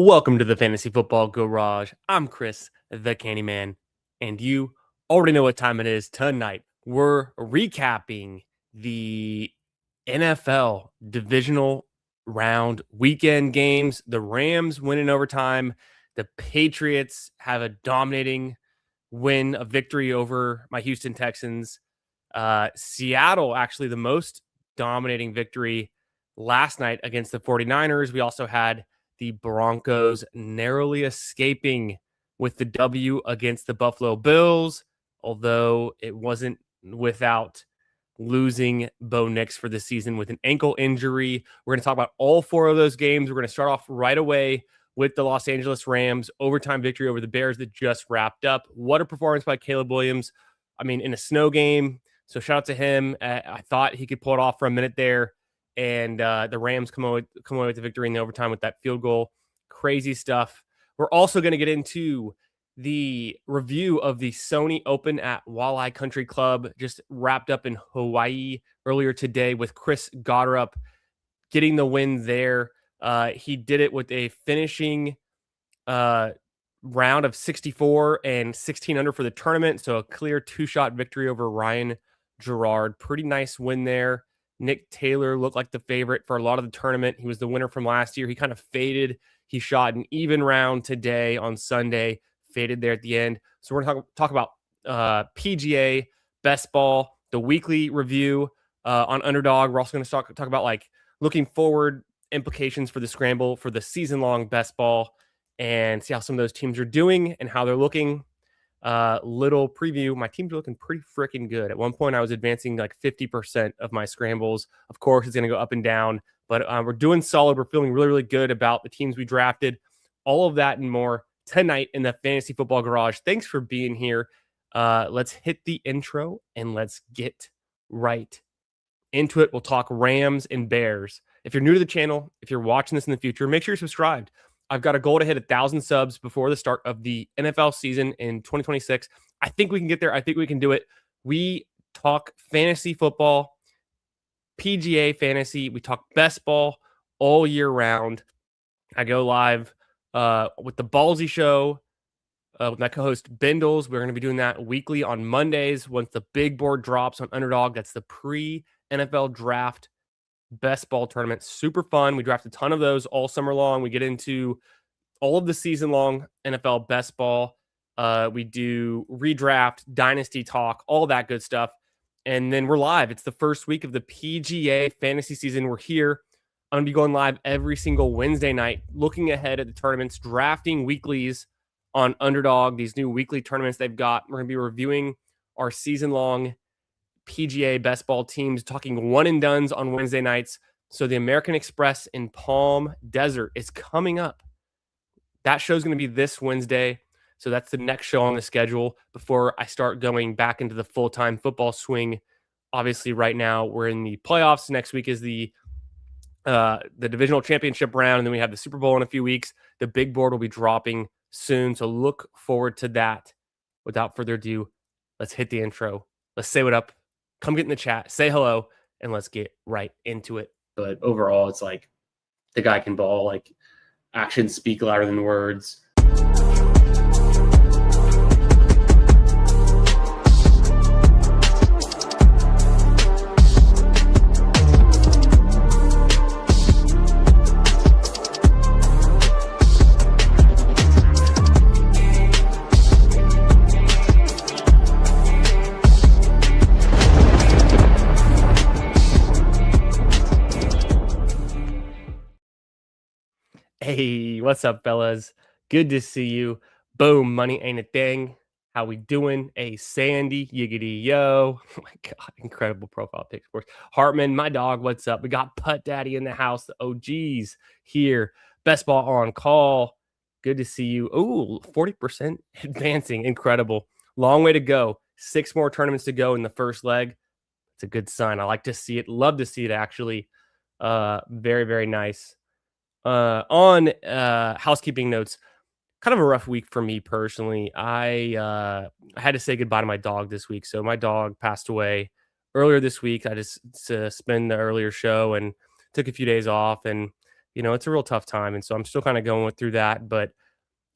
Welcome to the Fantasy Football Garage. I'm Chris, the Candyman, and you already know what time it is tonight. We're recapping the NFL Divisional round weekend games. The Rams win in overtime. The Patriots have a dominating win, a victory over my Houston Texans. Seattle, actually, the most dominating victory last night against the 49ers. We also had the Broncos narrowly escaping with the W against the Buffalo Bills, although it wasn't without losing Bo Nix for the season with an ankle injury. We're going to talk about all four of those games. We're going to start off right away with the Los Angeles Rams overtime victory over the Bears that just wrapped up. What a performance by Caleb Williams. I mean, in a snow game. So shout out to him. I thought he could pull it off for a minute there. And the Rams come away with the victory in the overtime with that field goal. Crazy stuff. We're also going to get into the review of the Sony Open at Walleye Country Club, just wrapped up in Hawaii earlier today with Chris Gotterup getting the win there. He did it with a finishing round of 64 and 16 under for the tournament. So a clear two-shot victory over Ryan Gerard. Pretty nice win there. Nick Taylor looked like the favorite for a lot of the tournament. He was the winner from last year. He kind of faded. He shot an even round today on Sunday, faded there at the end. So we're going to talk about PGA, best ball, the weekly review on Underdog. We're also going to talk about like looking forward implications for the Scramble for the season-long best ball and see how some of those teams are doing and how they're looking. Little preview. My teams are looking pretty freaking good. At one point, I was advancing like 50% of my scrambles. Of course, it's going to go up and down, but we're doing solid. We're feeling really, really good about the teams we drafted. All of that and more tonight in the Fantasy Football Garage. Thanks for being here. Let's hit the intro and let's get right into it. We'll talk Rams and Bears. If you're new to the channel, if you're watching this in the future, make sure you're subscribed. I've got a goal to hit 1,000 subs before the start of the NFL season in 2026. I think we can get there. I think we can do it. We talk fantasy football, PGA fantasy. We talk best ball all year round. I go live with the Ballsy Show with my co-host Bindles. We're going to be doing that weekly on Mondays once the big board drops on Underdog. That's the pre-NFL draft best ball tournament. Super fun. We draft a ton of those all summer long. We get into all of the season long NFL best ball. We do redraft, dynasty talk, all that good stuff. And then we're live. It's the first week of the PGA fantasy season. We're here. I'm going to be going live every single Wednesday night, looking ahead at the tournaments, drafting weeklies on Underdog, these new weekly tournaments they've got. We're going to be reviewing our season long PGA best ball teams, talking one and dones on Wednesday nights. So the American Express in Palm Desert is coming up. That show's going to be this Wednesday. So that's the next show on the schedule before I start going back into the full-time football swing. Obviously, right now we're in the playoffs. Next week is the Divisional Championship round, and then we have the Super Bowl in a few weeks. The big board will be dropping soon, so look forward to that. Without further ado, let's hit the intro. Let's say what up. Come get in the chat, say hello, and let's get right into it. But overall, it's like the guy can ball. Like actions speak louder than words. Hey, what's up, fellas? Good to see you. Boom, money ain't a thing. How we doing? Hey, Sandy, yiggity yo. Oh my God, incredible profile pic, of course. Hartman, my dog, what's up? We got Putt Daddy in the house. The OGs here. Best ball on call. Good to see you. Ooh, 40% advancing. Incredible. Long way to go. 6 more tournaments to go in the first leg. It's a good sign. I like to see it. Love to see it, actually. Very, very nice. On housekeeping notes, kind of a rough week for me personally. I had to say goodbye to my dog this week. So my dog passed away earlier this week. I just spent the earlier show and took a few days off, and it's a real tough time. And so I'm still kind of going through that. But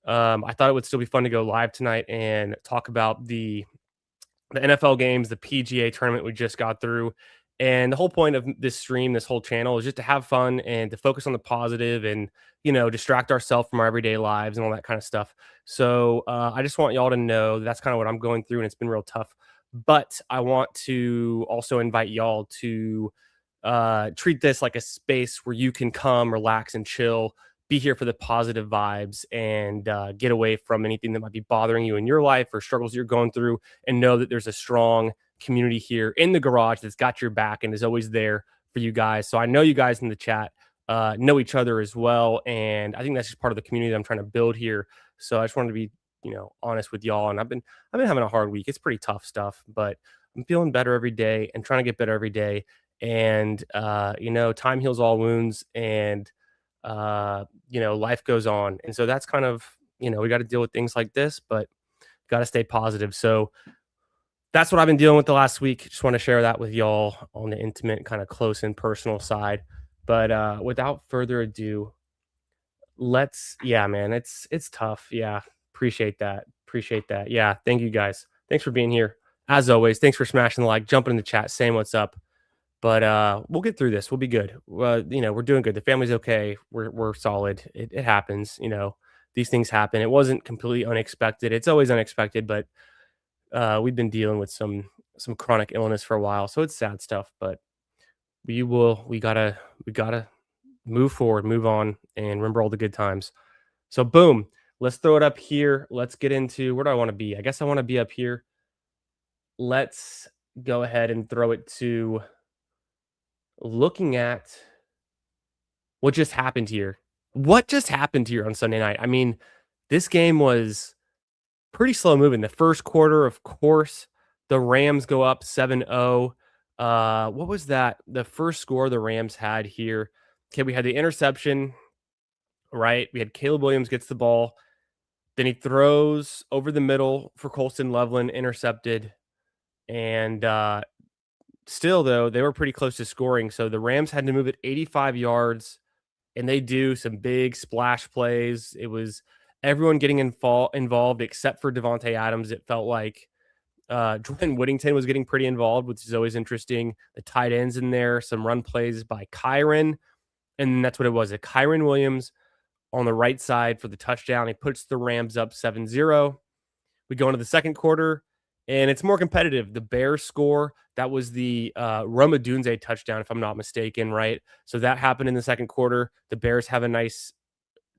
I thought it would still be fun to go live tonight and talk about the NFL games, the PGA tournament we just got through. And the whole point of this stream, this whole channel is just to have fun and to focus on the positive and, distract ourselves from our everyday lives and all that kind of stuff. So I just want y'all to know that's kind of what I'm going through, and it's been real tough. But I want to also invite y'all to treat this like a space where you can come, relax, and chill, be here for the positive vibes, and get away from anything that might be bothering you in your life or struggles you're going through, and know that there's a strong community here in the garage that's got your back and is always there for you guys. So I know you guys in the chat know each other as well, and I think that's just part of the community that I'm trying to build here. So I just wanted to be, honest with y'all. And I've been having a hard week. It's pretty tough stuff, but I'm feeling better every day and trying to get better every day. And time heals all wounds, and life goes on. And so that's kind of, we got to deal with things like this, but got to stay positive. So that's what I've been dealing with the last week. Just want to share that with y'all on the intimate, kind of close and personal side. But without further ado, yeah, man, it's tough. Yeah. Appreciate that. Yeah. Thank you guys. Thanks for being here. As always, thanks for smashing the like, jumping in the chat, saying what's up. But we'll get through this. We'll be good. We're doing good. The family's okay. We're solid. It happens. These things happen. It wasn't completely unexpected. It's always unexpected, but we've been dealing with some chronic illness for a while, so it's sad stuff. But we gotta move forward, move on, and remember all the good times. So boom, let's throw it up here. Let's get into, where do I want to be? I guess I want to be up here. Let's go ahead and throw it to looking at what just happened here. What just happened here on Sunday night? I mean, this game was pretty slow moving. The first quarter, of course, the Rams go up 7-0. What was that? The first score the Rams had here. Okay, we had the interception, right? We had Caleb Williams gets the ball. Then he throws over the middle for Colston Loveland, intercepted. And still, though, they were pretty close to scoring. So the Rams had to move it 85 yards, and they do some big splash plays. It was everyone getting involved except for Devontae Adams. It felt like Jordan Whittington was getting pretty involved, which is always interesting. The tight ends in there, some run plays by Kyron, and that's what it was. A Kyron Williams on the right side for the touchdown. He puts the Rams up 7-0. We go into the second quarter, and it's more competitive. The Bears score. That was the Roma Dunze touchdown, if I'm not mistaken, right? So that happened in the second quarter. The Bears have a nice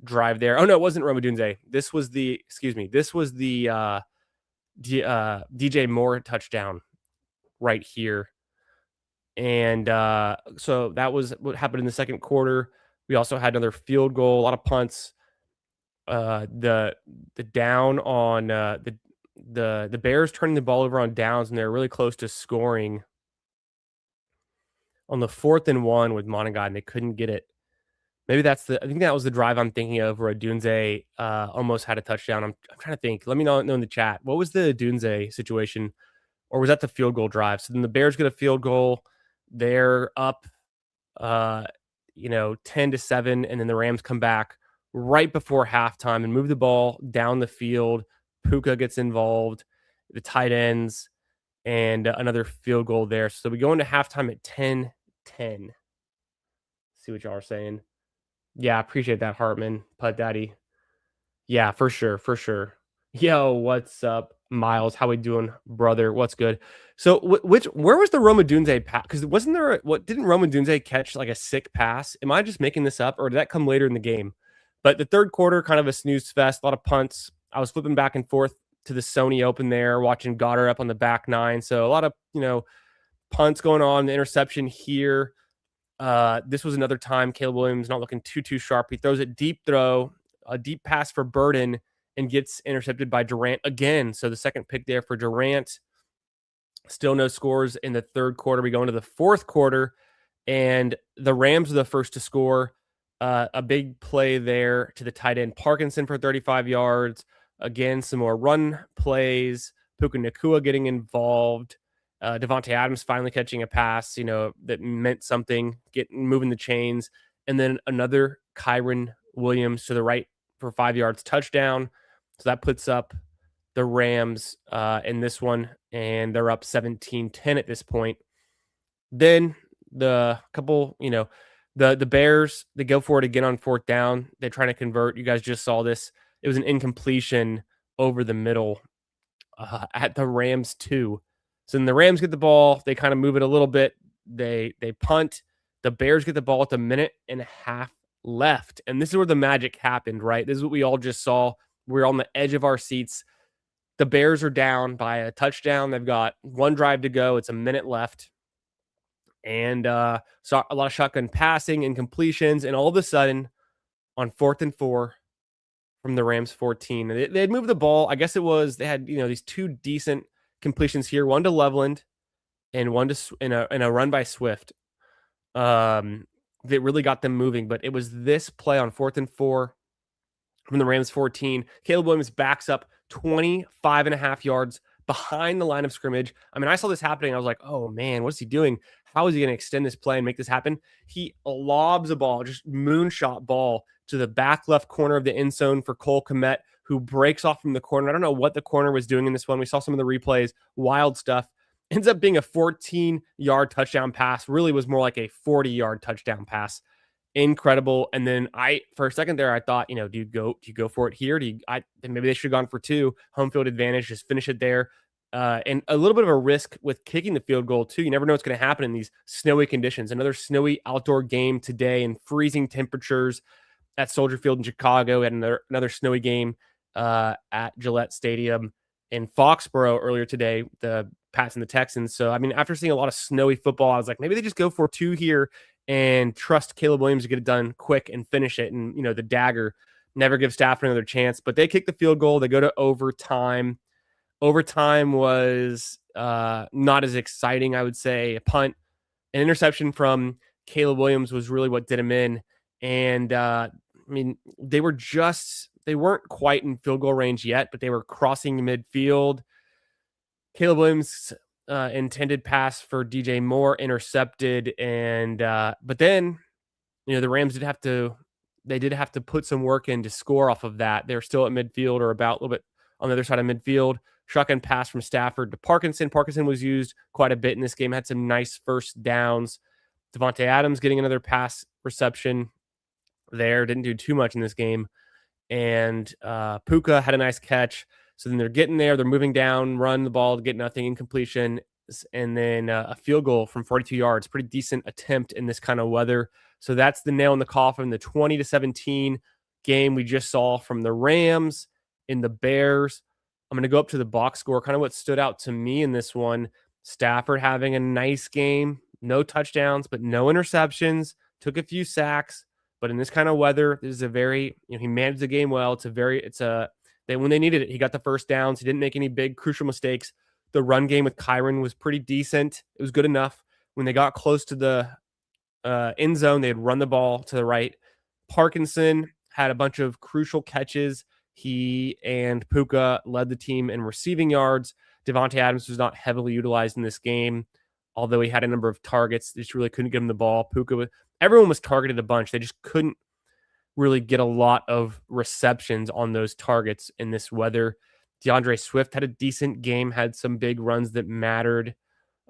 drive there. Oh, no, it wasn't Roma Dunze. This was the DJ Moore touchdown right here. And so that was what happened in the second quarter. We also had another field goal, a lot of punts. The down on the Bears turning the ball over on downs, and they're really close to scoring on the 4th and 1 with Monaghan, and they couldn't get it. Maybe I think that was the drive I'm thinking of where Dunze almost had a touchdown. I'm trying to think. Let me know in the chat. What was the Dunze situation? Or was that the field goal drive? So then the Bears get a field goal. They're up 10-7, and then the Rams come back right before halftime and move the ball down the field. Puka gets involved, the tight ends, and another field goal there. So we go into halftime at 10-10. See what y'all are saying. Yeah, appreciate that, Hartman, Putt Daddy. Yeah, for sure. Yo, what's up, Miles? How we doing, brother? What's good? So, where was the Roma Dunze pass? Because wasn't there didn't Roma Dunze catch like a sick pass? Am I just making this up, or did that come later in the game? But the third quarter, kind of a snooze fest, a lot of punts. I was flipping back and forth to the Sony Open there, watching Goddard up on the back nine. So a lot of punts going on. The interception here. This was another time Caleb Williams not looking too sharp. He throws a deep pass for Burden, and gets intercepted by Durant again. So the second pick there for Durant. Still no scores in the third quarter. We go into the fourth quarter, and the Rams are the first to score. A big play there to the tight end Parkinson for 35 yards. Again, some more run plays. Puka Nacua getting involved. Devontae Adams finally catching a pass, that meant something, moving the chains. And then another Kyren Williams to the right for 5 yards touchdown. So that puts up the Rams in this one, and they're up 17-10 at this point. Then the couple, the Bears, they go for it again on 4th down. They're trying to convert. You guys just saw this. It was an incompletion over the middle at the Rams 2. So then the Rams get the ball. They kind of move it a little bit. They punt. The Bears get the ball with a minute and a half left. And this is where the magic happened, right? This is what we all just saw. We're on the edge of our seats. The Bears are down by a touchdown. They've got one drive to go. It's a minute left. And saw a lot of shotgun passing and completions. And all of a sudden, on 4th and 4 from the Rams 14, they had moved the ball. I guess it was, they had, these 2 decent completions here, one to Loveland and one to in a run by Swift. That really got them moving. But it was this play on 4th and 4 from the Rams 14. Caleb Williams backs up 25.5 yards behind the line of scrimmage. I mean, I saw this happening. I was like, oh man, what's he doing? How is he going to extend this play and make this happen? He lobs a ball, just moonshot ball to the back left corner of the end zone for Cole Kmet, who breaks off from the corner. I don't know what the corner was doing in this one. We saw some of the replays, wild stuff. Ends up being a 14-yard touchdown pass. Really was more like a 40-yard touchdown pass. Incredible. And then for a second there, I thought, do you go for it here? Maybe they should have gone for 2, home field advantage, just finish it there. And a little bit of a risk with kicking the field goal too. You never know what's going to happen in these snowy conditions. Another snowy outdoor game today in freezing temperatures at Soldier Field in Chicago. And another snowy game at Gillette Stadium in Foxborough earlier today, the Pats and the Texans. So, I mean, after seeing a lot of snowy football, I was like, maybe they just go for 2 here and trust Caleb Williams to get it done quick and finish it. And, the dagger, never give Stafford another chance. But they kick the field goal. They go to overtime. Overtime was not as exciting, I would say. A punt, an interception from Caleb Williams was really what did him in. And, I mean, they weren't quite in field goal range yet, but they were crossing midfield. Caleb Williams' intended pass for DJ Moore intercepted, and but then the Rams did have to put some work in to score off of that. They're still at midfield or about a little bit on the other side of midfield. Shotgun pass from Stafford to Parkinson. Parkinson was used quite a bit in this game. Had some nice first downs. Devontae Adams getting another pass reception there. Didn't do too much in this game. And Puka had a nice catch. So then they're getting there. They're moving down, run the ball, get nothing, incompletion. And then a field goal from 42 yards. Pretty decent attempt in this kind of weather. So that's the nail in the coffin. The 20-17 game we just saw from the Rams in the Bears. I'm going to go up to the box score. Kind of what stood out to me in this one. Stafford having a nice game. No touchdowns, but no interceptions. Took a few sacks. But in this kind of weather, this is a very, he managed the game well. When they needed it, he got the first downs. He didn't make any big crucial mistakes. The run game with Kyren was pretty decent. It was good enough. When they got close to the end zone, they'd run the ball to the right. Parkinson had a bunch of crucial catches. He and Puka led the team in receiving yards. Devontae Adams was not heavily utilized in this game, although he had a number of targets. They just really couldn't give him the ball. Everyone was targeted a bunch. They just couldn't really get a lot of receptions on those targets in this weather. DeAndre Swift had a decent game, had some big runs that mattered.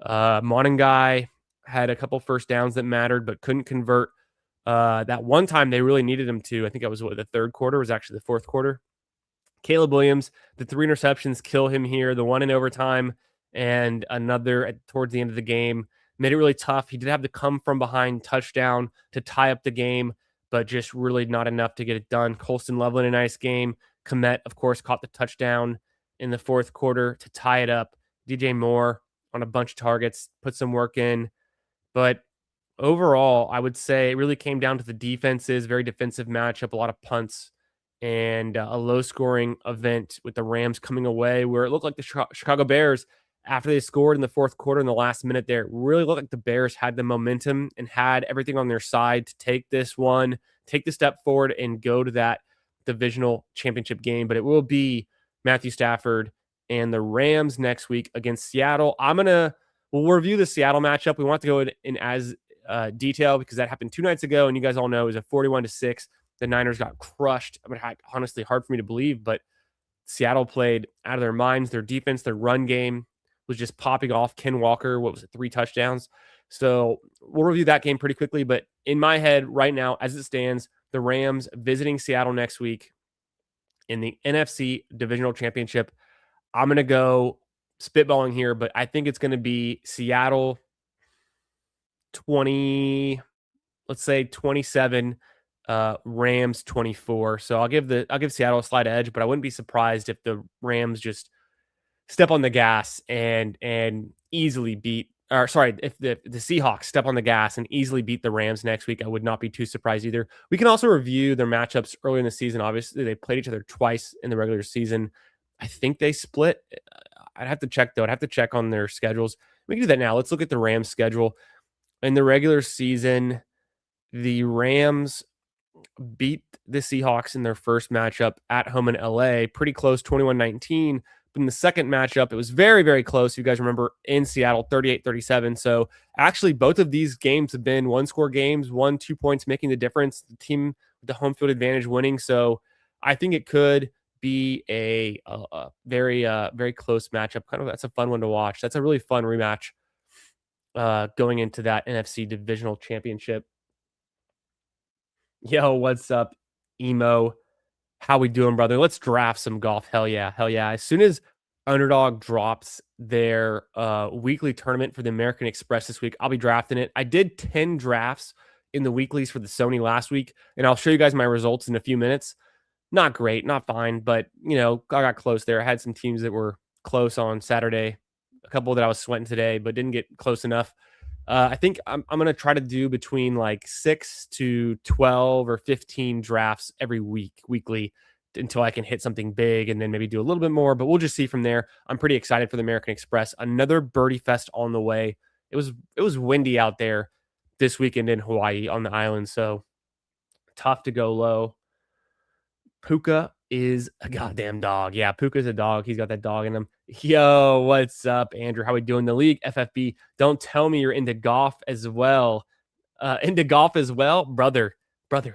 Monangai had a couple first downs that mattered, but couldn't convert. That one time they really needed him to. I think that was the third quarter, was actually the fourth quarter. Caleb Williams, the 3 interceptions kill him here, the one in overtime and another towards the end of the game. Made it really tough. He did have the come from behind touchdown to tie up the game, but just really not enough to get it done. Colston Loveland, a nice game. Kmet, of course, caught the touchdown in the fourth quarter to tie it up. DJ Moore on a bunch of targets, put some work in. But overall, I would say it really came down to the defenses, very defensive matchup, a lot of punts, and a low-scoring event with the Rams coming away where it looked like the Chicago Bears, after they scored in the fourth quarter in the last minute there, it really looked like the Bears had the momentum and had everything on their side to take this one, take the step forward, and go to that divisional championship game. But it will be Matthew Stafford and the Rams next week against Seattle. We'll review the Seattle matchup. We want to go in as detail because that happened 2 nights ago, and you guys all know it was a 41-6. The Niners got crushed. I mean, honestly, hard for me to believe, but Seattle played out of their minds. Their defense, their run game was just popping off. Ken Walker, what was it, 3 touchdowns? So we'll review that game pretty quickly. But in my head right now, as it stands, the Rams visiting Seattle next week in the NFC Divisional Championship. I'm going to go spitballing here, but I think it's going to be Seattle 20, let's say 27, Rams 24. So I'll give Seattle a slight edge, but I wouldn't be surprised if the Rams just step on the gas and easily beat, or sorry, if the Seahawks step on the gas and easily beat the Rams next week. I would not be too surprised either. We can also review their matchups early in the season. Obviously, they played each other twice in the regular season. I think they split. I'd have to check, though. I'd have to check on their schedules. We can do that now. Let's look at the Rams schedule. In the regular season, the Rams beat the Seahawks in their first matchup at home in LA, pretty close, 21-19. But in the second matchup, it was very, very close. You guys remember, in Seattle, 38-37. So actually, both of these games have been one-score games, 1-2 points making the difference. The team with the home field advantage winning. So I think it could be a very, very close matchup. Kind of, that's a fun one to watch. That's a really fun rematch going into that NFC Divisional Championship. Yo, what's up, Emo? How we doing, brother? Let's draft some golf. Hell yeah. Hell yeah. As soon as Underdog drops their weekly tournament for the American Express this week, I'll be drafting it. I did 10 drafts in the weeklies for the Sony last week, and I'll show you guys my results in a few minutes. Not great, not fine, but, you know, I got close there. I had some teams that were close on Saturday, a couple that I was sweating today, but didn't get close enough. I think I'm going to try to do between like 6 to 12 or 15 drafts every weekly, until I can hit something big, and then maybe do a little bit more, but we'll just see from there. I'm pretty excited for the American Express. Another birdie fest on the way. It was windy out there this weekend in Hawaii on the island, so tough to go low. Puka is a goddamn dog. Yeah, Puka's a dog. He's got that dog in him. Yo, what's up, Andrew? How we doing? The league, FFB. Don't tell me you're into golf as well. Brother.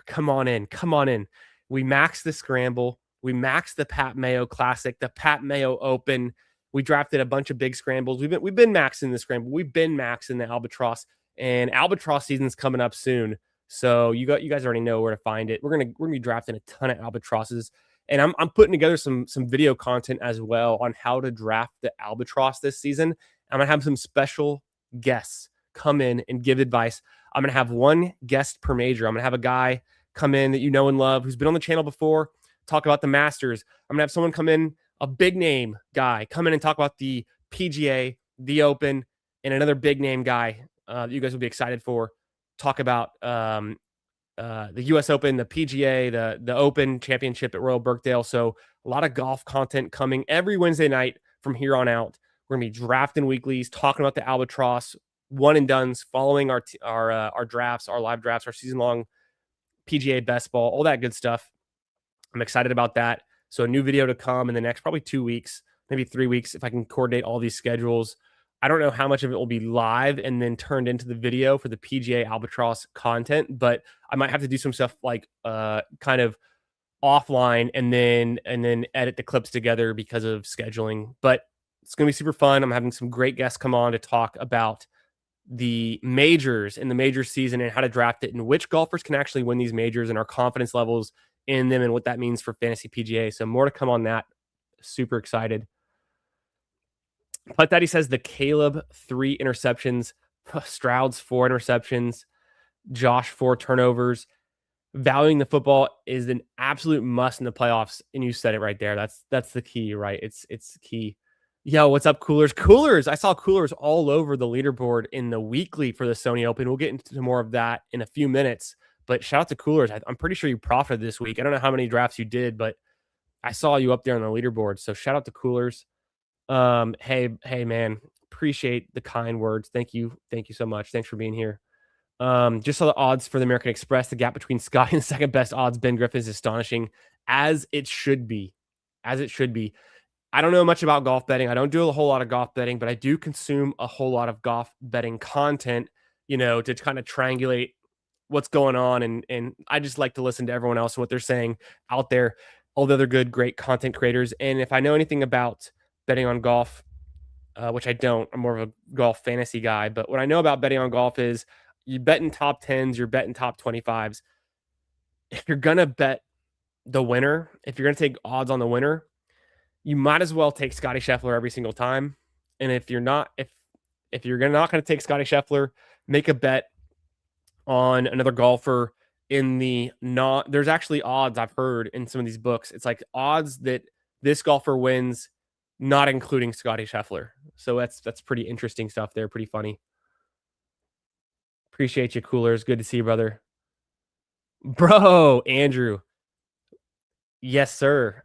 Come on in. Come on in. We maxed the Scramble. We maxed the Pat Mayo Classic, the Pat Mayo Open. We drafted a bunch of big scrambles. We've been maxing the Scramble. We've been maxing the Albatross, and Albatross season's coming up soon. So you guys already know where to find it. We're gonna be drafting a ton of Albatrosses, and I'm putting together some video content as well on how to draft the Albatross this season. I'm gonna have some special guests come in and give advice. I'm gonna have one guest per major. I'm gonna have a guy come in that you know and love, who's been on the channel before, talk about the Masters. I'm gonna have someone come in, a big name guy, come in and talk about the PGA, the Open, and another big name guy that you guys will be excited for. Talk about the U.S. Open, the PGA, the Open Championship at Royal Birkdale. So a lot of golf content coming every Wednesday night from here on out. We're gonna be drafting weeklies, talking about the Albatross, one and dones, following our drafts, our live drafts, our season long PGA best ball, all that good stuff. I'm excited about that. So a new video to come in the next probably 2 weeks, maybe 3 weeks, if I can coordinate all these schedules. I don't know how much of it will be live and then turned into the video for the PGA Albatross content, but I might have to do some stuff like kind of offline and then edit the clips together because of scheduling. But it's going to be super fun. I'm having some great guests come on to talk about the majors and the major season and how to draft it and which golfers can actually win these majors and our confidence levels in them and what that means for fantasy PGA. So more to come on that. Super excited. But Daddy says the Caleb 3 interceptions, Stroud's 4 interceptions, Josh 4 turnovers. Valuing the football is an absolute must in the playoffs, and you said it right there. That's the key, right? It's the key. Yo, what's up, Coolers? Coolers! I saw Coolers all over the leaderboard in the weekly for the Sony Open. We'll get into more of that in a few minutes. But shout out to Coolers. I'm pretty sure you profited this week. I don't know how many drafts you did, but I saw you up there on the leaderboard. So shout out to Coolers. Hey, man, appreciate the kind words. Thank you so much. Thanks for being here. Just saw the odds for the American Express. The gap between Scott and the second best odds, Ben Griffin, is astonishing, as it should be. I don't know much about golf betting. I don't do a whole lot of golf betting, but I do consume a whole lot of golf betting content. to kind of triangulate what's going on. And I just like to listen to everyone else and what they're saying out there, all the other good, great content creators. And if I know anything about betting on golf, which I don't, I'm more of a golf fantasy guy. But what I know about betting on golf is you bet in top tens, you're betting top 25s. If you're going to bet the winner, if you're going to take odds on the winner, you might as well take Scotty Scheffler every single time. And if you're not, if you're not going to take Scotty Scheffler, make a bet on another golfer in the not. There's actually odds I've heard in some of these books. It's like odds that this golfer wins, not including Scotty Scheffler. So that's pretty interesting stuff there. Pretty funny. Appreciate you, Coolers. Good to see you, brother. Bro, Andrew. Yes, sir.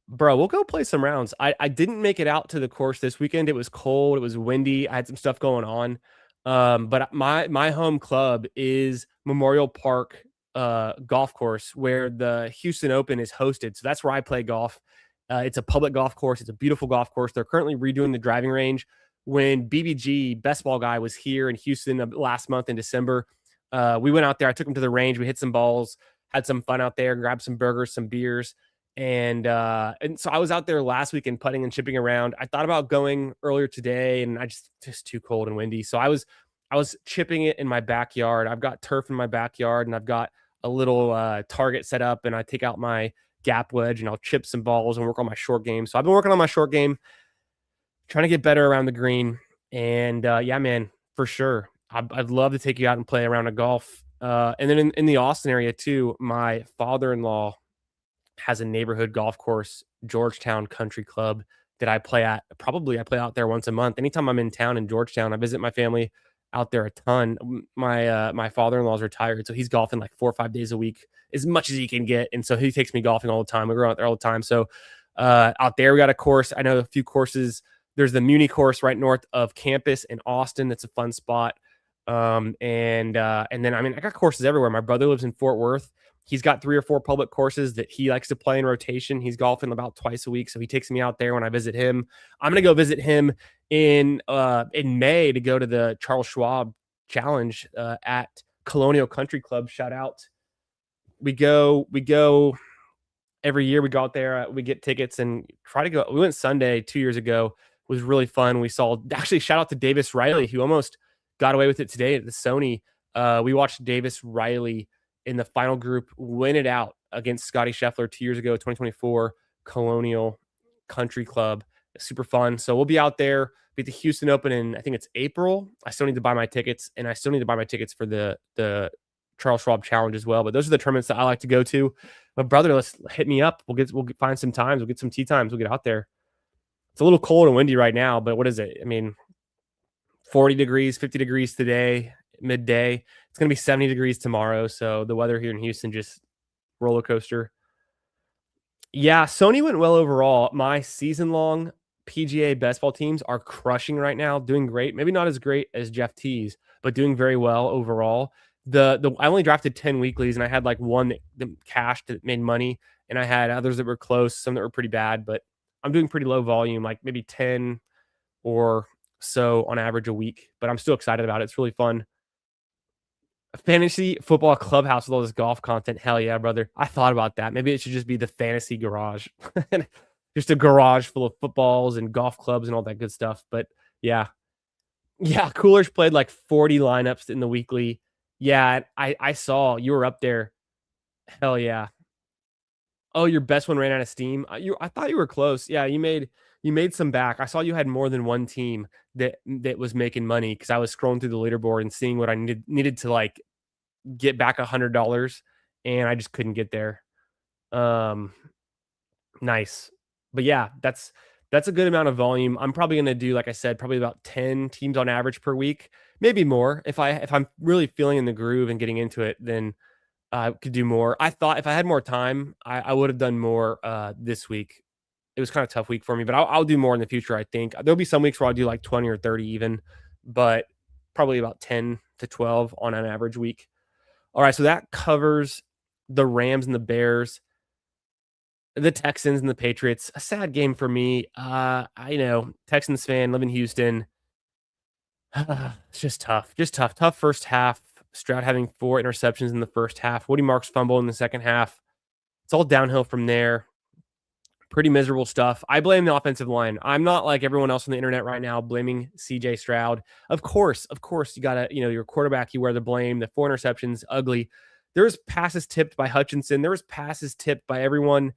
Bro, we'll go play some rounds. I didn't make it out to the course this weekend. It was cold. It was windy. I had some stuff going on. But my home club is Memorial Park golf course where the Houston Open is hosted. So that's where I play golf. It's a public golf course. It's a beautiful golf course. They're currently redoing the driving range. When BBG, Best Ball Guy, was here in Houston last month in December, we went out there. I took him to the range. We hit some balls, had some fun out there, grabbed some burgers, some beers. And so I was out there last week and putting and chipping around. I thought about going earlier today, and I just too cold and windy. So I was chipping it in my backyard. I've got turf in my backyard, and I've got a little target set up, and I take out my gap wedge and I'll chip some balls and work on my short game. So I've been working on my short game, trying to get better around the green. And yeah, man, for sure. I'd love to take you out and play around a golf. And then in the Austin area too, my father-in-law has a neighborhood golf course, Georgetown Country Club, that I play at. Probably I play out there once a month. Anytime I'm in town in Georgetown, I visit my family out there a ton. My father-in-law's retired, so he's golfing like 4 or 5 days a week, as much as he can get. And so he takes me golfing all the time. We go out there all the time. So out there we got a course. I know a few courses. There's the Muni course right north of campus in Austin. That's a fun spot. And then I mean I got courses everywhere. My brother lives in Fort Worth. He's got 3 or 4 public courses that he likes to play in rotation. He's golfing about twice a week, so he takes me out there when I visit him. I'm gonna go visit him in May to go to the Charles Schwab Challenge at Colonial Country Club. Shout out! We go every year. We go out there. We get tickets and try to go. We went Sunday 2 years ago. It was really fun. We saw actually shout out to Davis Riley, who almost got away with it today at the Sony. We watched Davis Riley in the final group win it out against Scotty Scheffler 2 years ago, 2024 Colonial Country Club. Super fun. So we'll be out there, be at the Houston Open in, I think it's April. I still need to buy my tickets, and I still need to buy my tickets for the Charles Schwab Challenge as well. But those are the tournaments that I like to go to. But brother, let's hit me up. We'll find some times. We'll get some tee times. We'll get out there. It's a little cold and windy right now, but what is it? I mean, 40 degrees, 50 degrees today, midday. It's going to be 70 degrees tomorrow. So the weather here in Houston, just roller coaster. Yeah, Sony went well overall. My season-long PGA best ball teams are crushing right now, doing great. Maybe not as great as Jeff T's, but doing very well overall. I only drafted 10 weeklies, and I had like one that cashed that made money, and I had others that were close, some that were pretty bad, but I'm doing pretty low volume, like maybe 10 or so on average a week, but I'm still excited about it. It's really fun. Fantasy football clubhouse with all this golf content. Hell yeah, brother. I thought about that. Maybe it should just be the fantasy garage. Just a garage full of footballs and golf clubs and all that good stuff. But yeah. Yeah, Coolers played like 40 lineups in the weekly. Yeah, I saw you were up there. Hell yeah. Oh, your best one ran out of steam. I thought you were close. Yeah, you made some back. I saw you had more than one team that was making money because I was scrolling through the leaderboard and seeing what I needed to like get back $100, and I just couldn't get there. Nice. But yeah, that's a good amount of volume. I'm probably going to do, like I said, probably about 10 teams on average per week, maybe more. If I'm really feeling in the groove and getting into it, then I could do more. I thought if I had more time, I would have done more this week. It was kind of a tough week for me, but I'll do more in the future. I think there'll be some weeks where I'll do like 20 or 30 even, but probably about 10 to 12 on an average week. All right, so that covers the Rams and the Bears, the Texans and the Patriots. A sad game for me. I know, Texans fan, live in Houston. It's just tough. Just tough. Tough first half. Stroud having 4 interceptions in the first half. Woody Marks fumble in the second half. It's all downhill from there. Pretty miserable stuff. I blame the offensive line. I'm not like everyone else on the internet right now blaming CJ Stroud. Of course, you gotta, your quarterback, you wear the blame. The 4 interceptions, ugly. There was passes tipped by Hutchinson. There was passes tipped by everyone.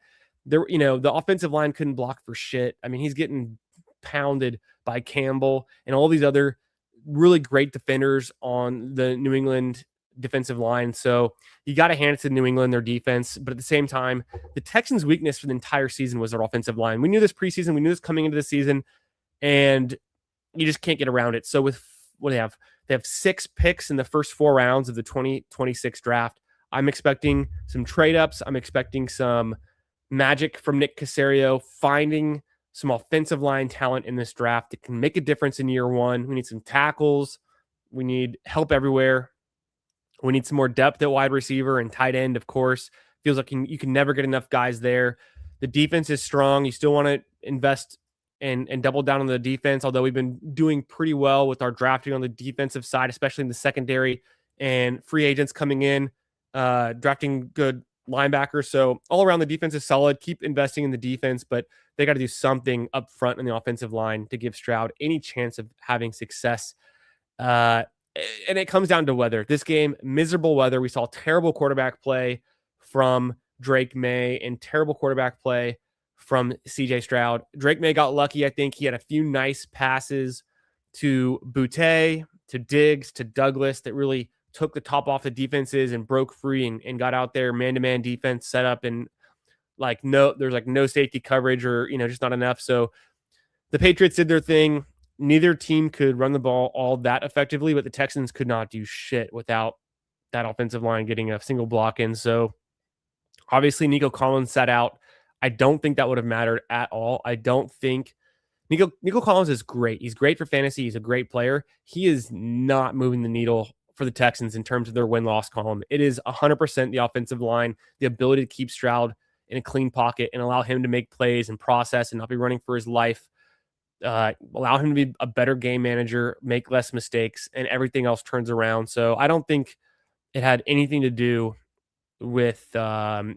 There, the offensive line couldn't block for shit. I mean, he's getting pounded by Campbell and all these other really great defenders on the New England defensive line. So you got to hand it to New England, their defense. But at the same time, the Texans' weakness for the entire season was their offensive line. We knew this preseason. We knew this coming into the season. And you just can't get around it. So with what they have 6 picks in the first 4 rounds of the 2026 draft. I'm expecting some trade ups. I'm expecting some magic from Nick Caserio, finding some offensive line talent in this draft that can make a difference in year 1. We need some tackles. We need help everywhere. We need some more depth at wide receiver and tight end, of course. Feels like you can never get enough guys there. The defense is strong. You still want to invest and double down on the defense, although we've been doing pretty well with our drafting on the defensive side, especially in the secondary and free agents coming in, drafting good linebackers. So all around the defense is solid. Keep investing in the defense, but they got to do something up front in the offensive line to give Stroud any chance of having success. And it comes down to weather. This game, miserable weather. We saw terrible quarterback play from Drake May and terrible quarterback play from CJ Stroud. Drake May got lucky. I think he had a few nice passes to Boutte, to Diggs, to Douglas that really took the top off the defenses and broke free and got out there, man-to-man defense set up, and there's no safety coverage or, just not enough. So the Patriots did their thing. Neither team could run the ball all that effectively, but the Texans could not do shit without that offensive line getting a single block in. So obviously Nico Collins sat out. I don't think that would have mattered at all. I don't think Nico Collins is great. He's great for fantasy. He's a great player. He is not moving the needle for the Texans in terms of their win-loss column. It is 100% the offensive line, the ability to keep Stroud in a clean pocket and allow him to make plays and process and not be running for his life. Allow him to be a better game manager, make less mistakes, and everything else turns around. So I don't think it had anything to do with Nico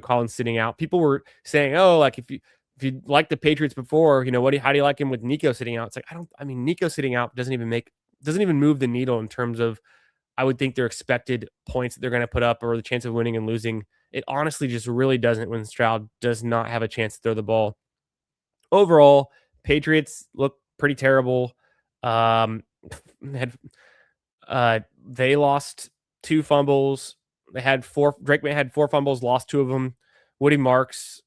Collins sitting out. People were saying, "Oh, like if you like the Patriots before, how do you like him with Nico sitting out?" It's like Nico sitting out doesn't even move the needle in terms of, I would think, their expected points that they're going to put up or the chance of winning and losing. It honestly just really doesn't when Stroud does not have a chance to throw the ball. Overall, Patriots look pretty terrible. They lost 2 fumbles. They had 4. Drake May had 4 fumbles, lost 2 of them. Woody Marks,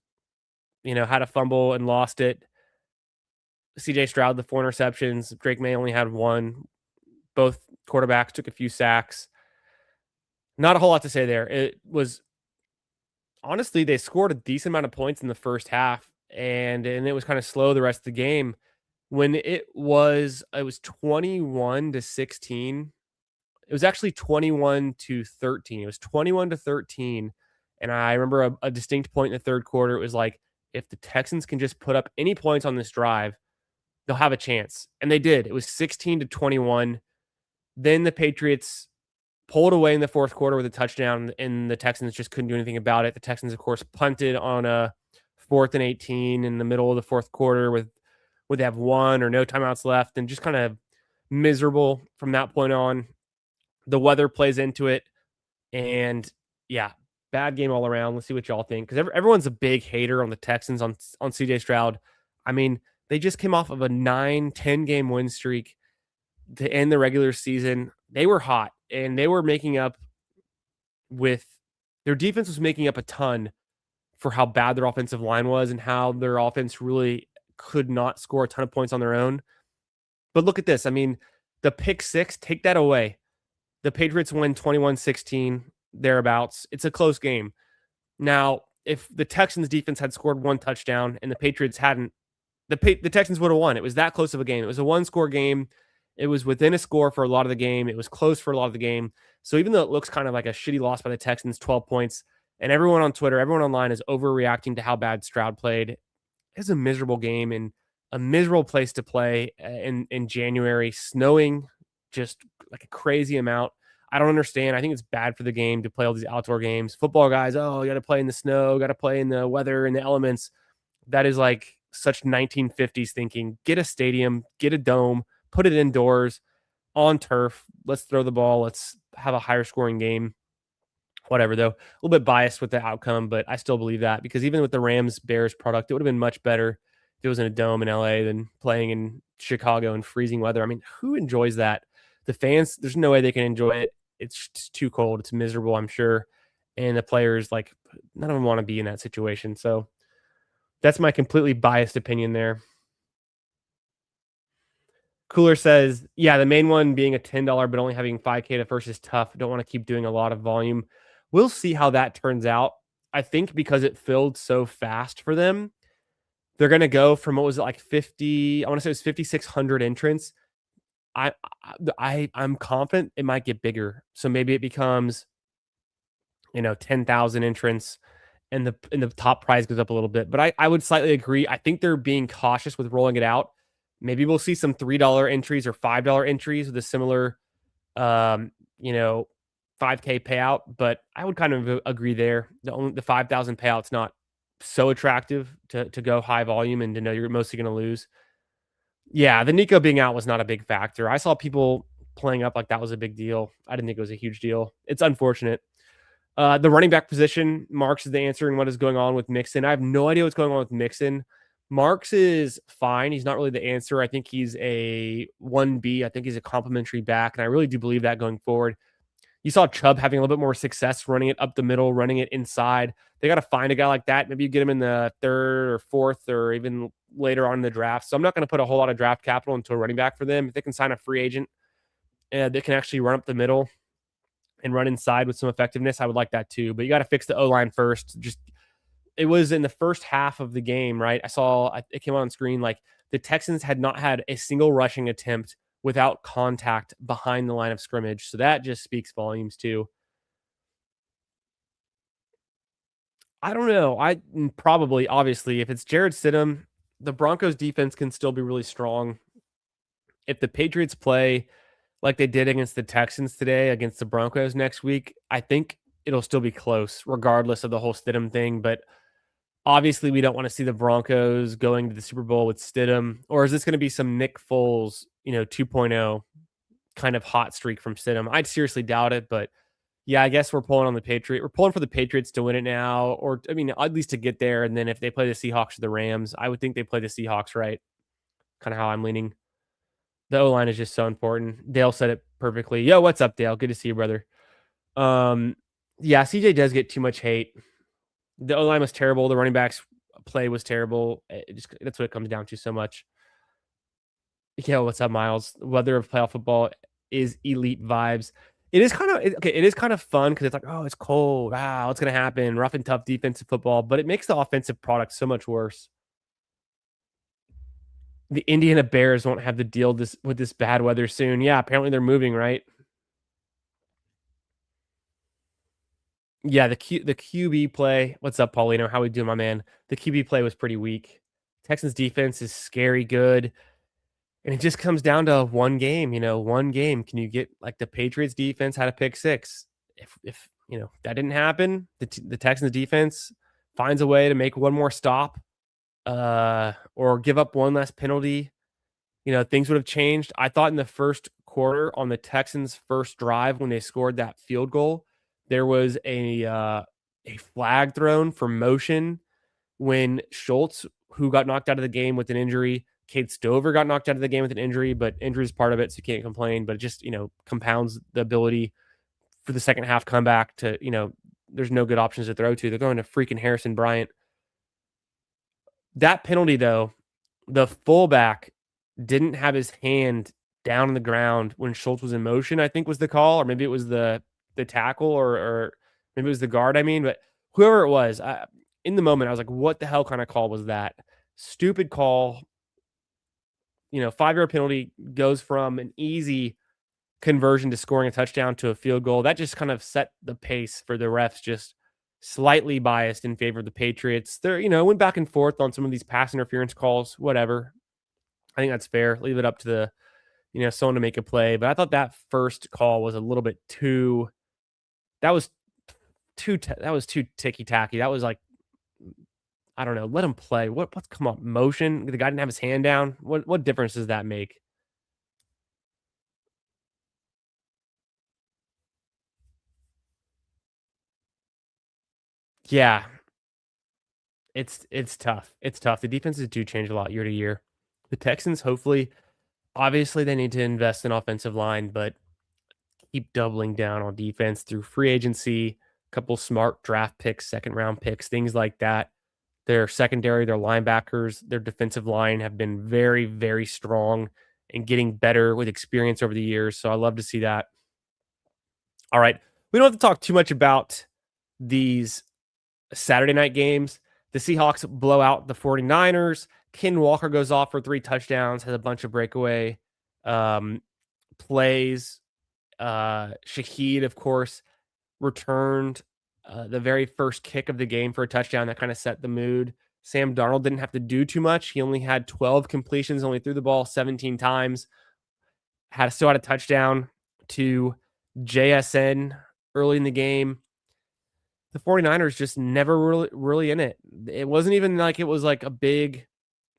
had a fumble and lost it. CJ Stroud, the 4 interceptions. Drake May only had 1. Both quarterbacks took a few sacks. Not a whole lot to say there. It was, honestly, they scored a decent amount of points in the first half, and it was kind of slow the rest of the game. When it was 21-16. It was actually 21-13. It was 21-13. And I remember a distinct point in the third quarter. It was like, if the Texans can just put up any points on this drive, they'll have a chance. And they did. It was 16-21. Then the Patriots pulled away in the fourth quarter with a touchdown, and the Texans just couldn't do anything about it. The Texans, of course, punted on a 4th and 18 in the middle of the fourth quarter would they have 1 or no timeouts left, and just kind of miserable from that point on. The weather plays into it, and yeah, bad game all around. Let's see what y'all think, because everyone's a big hater on the Texans on CJ Stroud. I mean, they just came off of a 9-10 game win streak to end the regular season. They were hot, and they were making up with their defense was making up a ton for how bad their offensive line was and how their offense really could not score a ton of points on their own. But look at this. I mean, the pick 6, take that away. The Patriots win 21-16, thereabouts. It's a close game. Now, if the Texans defense had scored 1 touchdown and the Patriots hadn't, the Texans would have won. It was that close of a game. It was a 1-score game. It was within a score for a lot of the game. It was close for a lot of the game. So even though it looks kind of like a shitty loss by the Texans, 12 points, and everyone on Twitter, everyone online is overreacting to how bad Stroud played, it's a miserable game. And a miserable place to play in January, snowing just like a crazy amount. I don't understand. I think it's bad for the game to play all these outdoor games. Football guys, oh, you got to play in the snow, got to play in the weather and the elements. That is like such 1950s thinking. Get a stadium, get a dome, put it indoors on turf. Let's throw the ball. Let's have a higher scoring game. Whatever, though. A little bit biased with the outcome, but I still believe that because even with the Rams Bears product, it would have been much better if it was in a dome in LA than playing in Chicago in freezing weather. I mean, who enjoys that? The fans, there's no way they can enjoy it. It's just too cold. It's miserable, I'm sure. And the players, like, none of them want to be in that situation. So that's my completely biased opinion there. Cooler says, yeah, the main one being a $10, but only having 5K to first is tough. Don't want to keep doing a lot of volume. We'll see how that turns out. I think because it filled so fast for them, they're going to go from what was it like 50? I want to say it was 5,600 entrants. I'm confident it might get bigger. So maybe it becomes 10,000 entrants and the top prize goes up a little bit. But I would slightly agree. I think they're being cautious with rolling it out. Maybe we'll see some $3 entries or $5 entries with a similar, um, you know, 5K payout. But I would kind of agree there. The 5,000 payout's not so attractive to go high volume and to know you're mostly going to lose. Yeah, the Nico being out was not a big factor. I saw people playing up like that was a big deal. I didn't think it was a huge deal. It's unfortunate. The running back position, Marks is the answer in what is going on with Mixon. I have no idea what's going on with Mixon. Marks is fine. He's not really the answer. I think he's a 1B. I think he's a complimentary back, and I really do believe that going forward. You saw Chubb having a little bit more success running it up the middle, running it inside. They got to find a guy like that. Maybe you get him in the third or fourth or even later on in the draft. So I'm not going to put a whole lot of draft capital into a running back for them. If they can sign a free agent, they can actually run up the middle and run inside with some effectiveness, I would like that too. But you got to fix the O-line first. Just it was in the first half of the game, right? I saw it came on screen like the Texans had not had a single rushing attempt without contact behind the line of scrimmage. So that just speaks volumes too. I don't know. Probably, obviously, if it's Jared Stidham, the Broncos defense can still be really strong. If the Patriots play like they did against the Texans today, against the Broncos next week, I think it'll still be close, regardless of the whole Stidham thing. But obviously, we don't want to see the Broncos going to the Super Bowl with Stidham, or is this going to be some Nick Foles, 2.0 kind of hot streak from Stidham? I'd seriously doubt it, but yeah, I guess we're pulling on the Patriots. We're pulling for the Patriots to win it now, or I mean, at least to get there. And then if they play the Seahawks or the Rams, I would think they play the Seahawks, right? Kind of how I'm leaning. The O line is just so important. Dale said it perfectly. Yo, what's up, Dale? Good to see you, brother. Um, yeah, CJ does get too much hate. The O line was terrible. The running backs play was terrible. That's what it comes down to so much. Yeah, what's up, Miles? Weather of playoff football is elite vibes. It is kind of okay. It is kind of fun because it's like, oh, it's cold. Wow, what's gonna happen? Rough and tough defensive football, but it makes the offensive product so much worse. The Indiana Bears won't have to deal with this bad weather soon. Yeah, apparently they're moving, right? Yeah, the QB play. What's up, Paulino? How we doing, my man? The QB play was pretty weak. Texans defense is scary good. And it just comes down to one game, one game. Can you get like the Patriots defense had a pick six? If that didn't happen, the Texans defense finds a way to make one more stop, or give up one less penalty, things would have changed. I thought in the first quarter on the Texans' first drive when they scored that field goal, there was a flag thrown for motion when Schultz, who got knocked out of the game with an injury, Cade Stover got knocked out of the game with an injury, but injury is part of it, so you can't complain. But it just, compounds the ability for the second half comeback to, there's no good options to throw to. They're going to freaking Harrison Bryant. That penalty, though, the fullback didn't have his hand down on the ground when Schultz was in motion, I think was the call, or maybe it was the tackle, or maybe it was the guard, but whoever it was, in the moment, I was like, what the hell kind of call was that? Stupid call. 5-yard penalty goes from an easy conversion to scoring a touchdown to a field goal. That just kind of set the pace for the refs, just slightly biased in favor of the Patriots. They're, went back and forth on some of these pass interference calls, whatever. I think that's fair. Leave it up to someone to make a play. But I thought that first call was a little bit too. That was that was too ticky tacky. That was like, I don't know. Let him play. What's come up? Motion. The guy didn't have his hand down. What difference does that make? Yeah, it's tough. It's tough. The defenses do change a lot year to year. The Texans, hopefully, obviously, they need to invest in offensive line, but keep doubling down on defense through free agency, a couple smart draft picks, second round picks, things like that. Their secondary, their linebackers, their defensive line have been very, very strong and getting better with experience over the years. So I love to see that. All right. We don't have to talk too much about these Saturday night games. The Seahawks blow out the 49ers. Ken Walker goes off for 3 touchdowns, has a bunch of breakaway um, plays. Shaheed, of course, returned the very first kick of the game for a touchdown that kind of set the mood. Sam Darnold didn't have to do too much. He only had 12 completions, only threw the ball 17 times. Still had a touchdown to JSN early in the game. The 49ers just never really in it. It wasn't even like it was like a big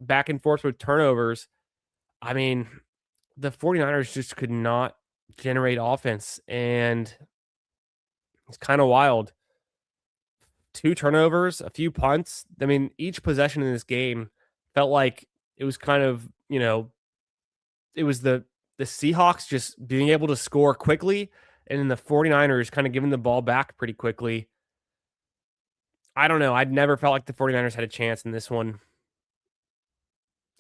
back and forth with turnovers. I mean, the 49ers just could not generate offense, and it's kind of wild. 2 turnovers, a few punts. I mean, each possession in this game felt like it was kind of, it was the Seahawks just being able to score quickly, and then the 49ers kind of giving the ball back pretty quickly. I don't know. I'd never felt like the 49ers had a chance in this one.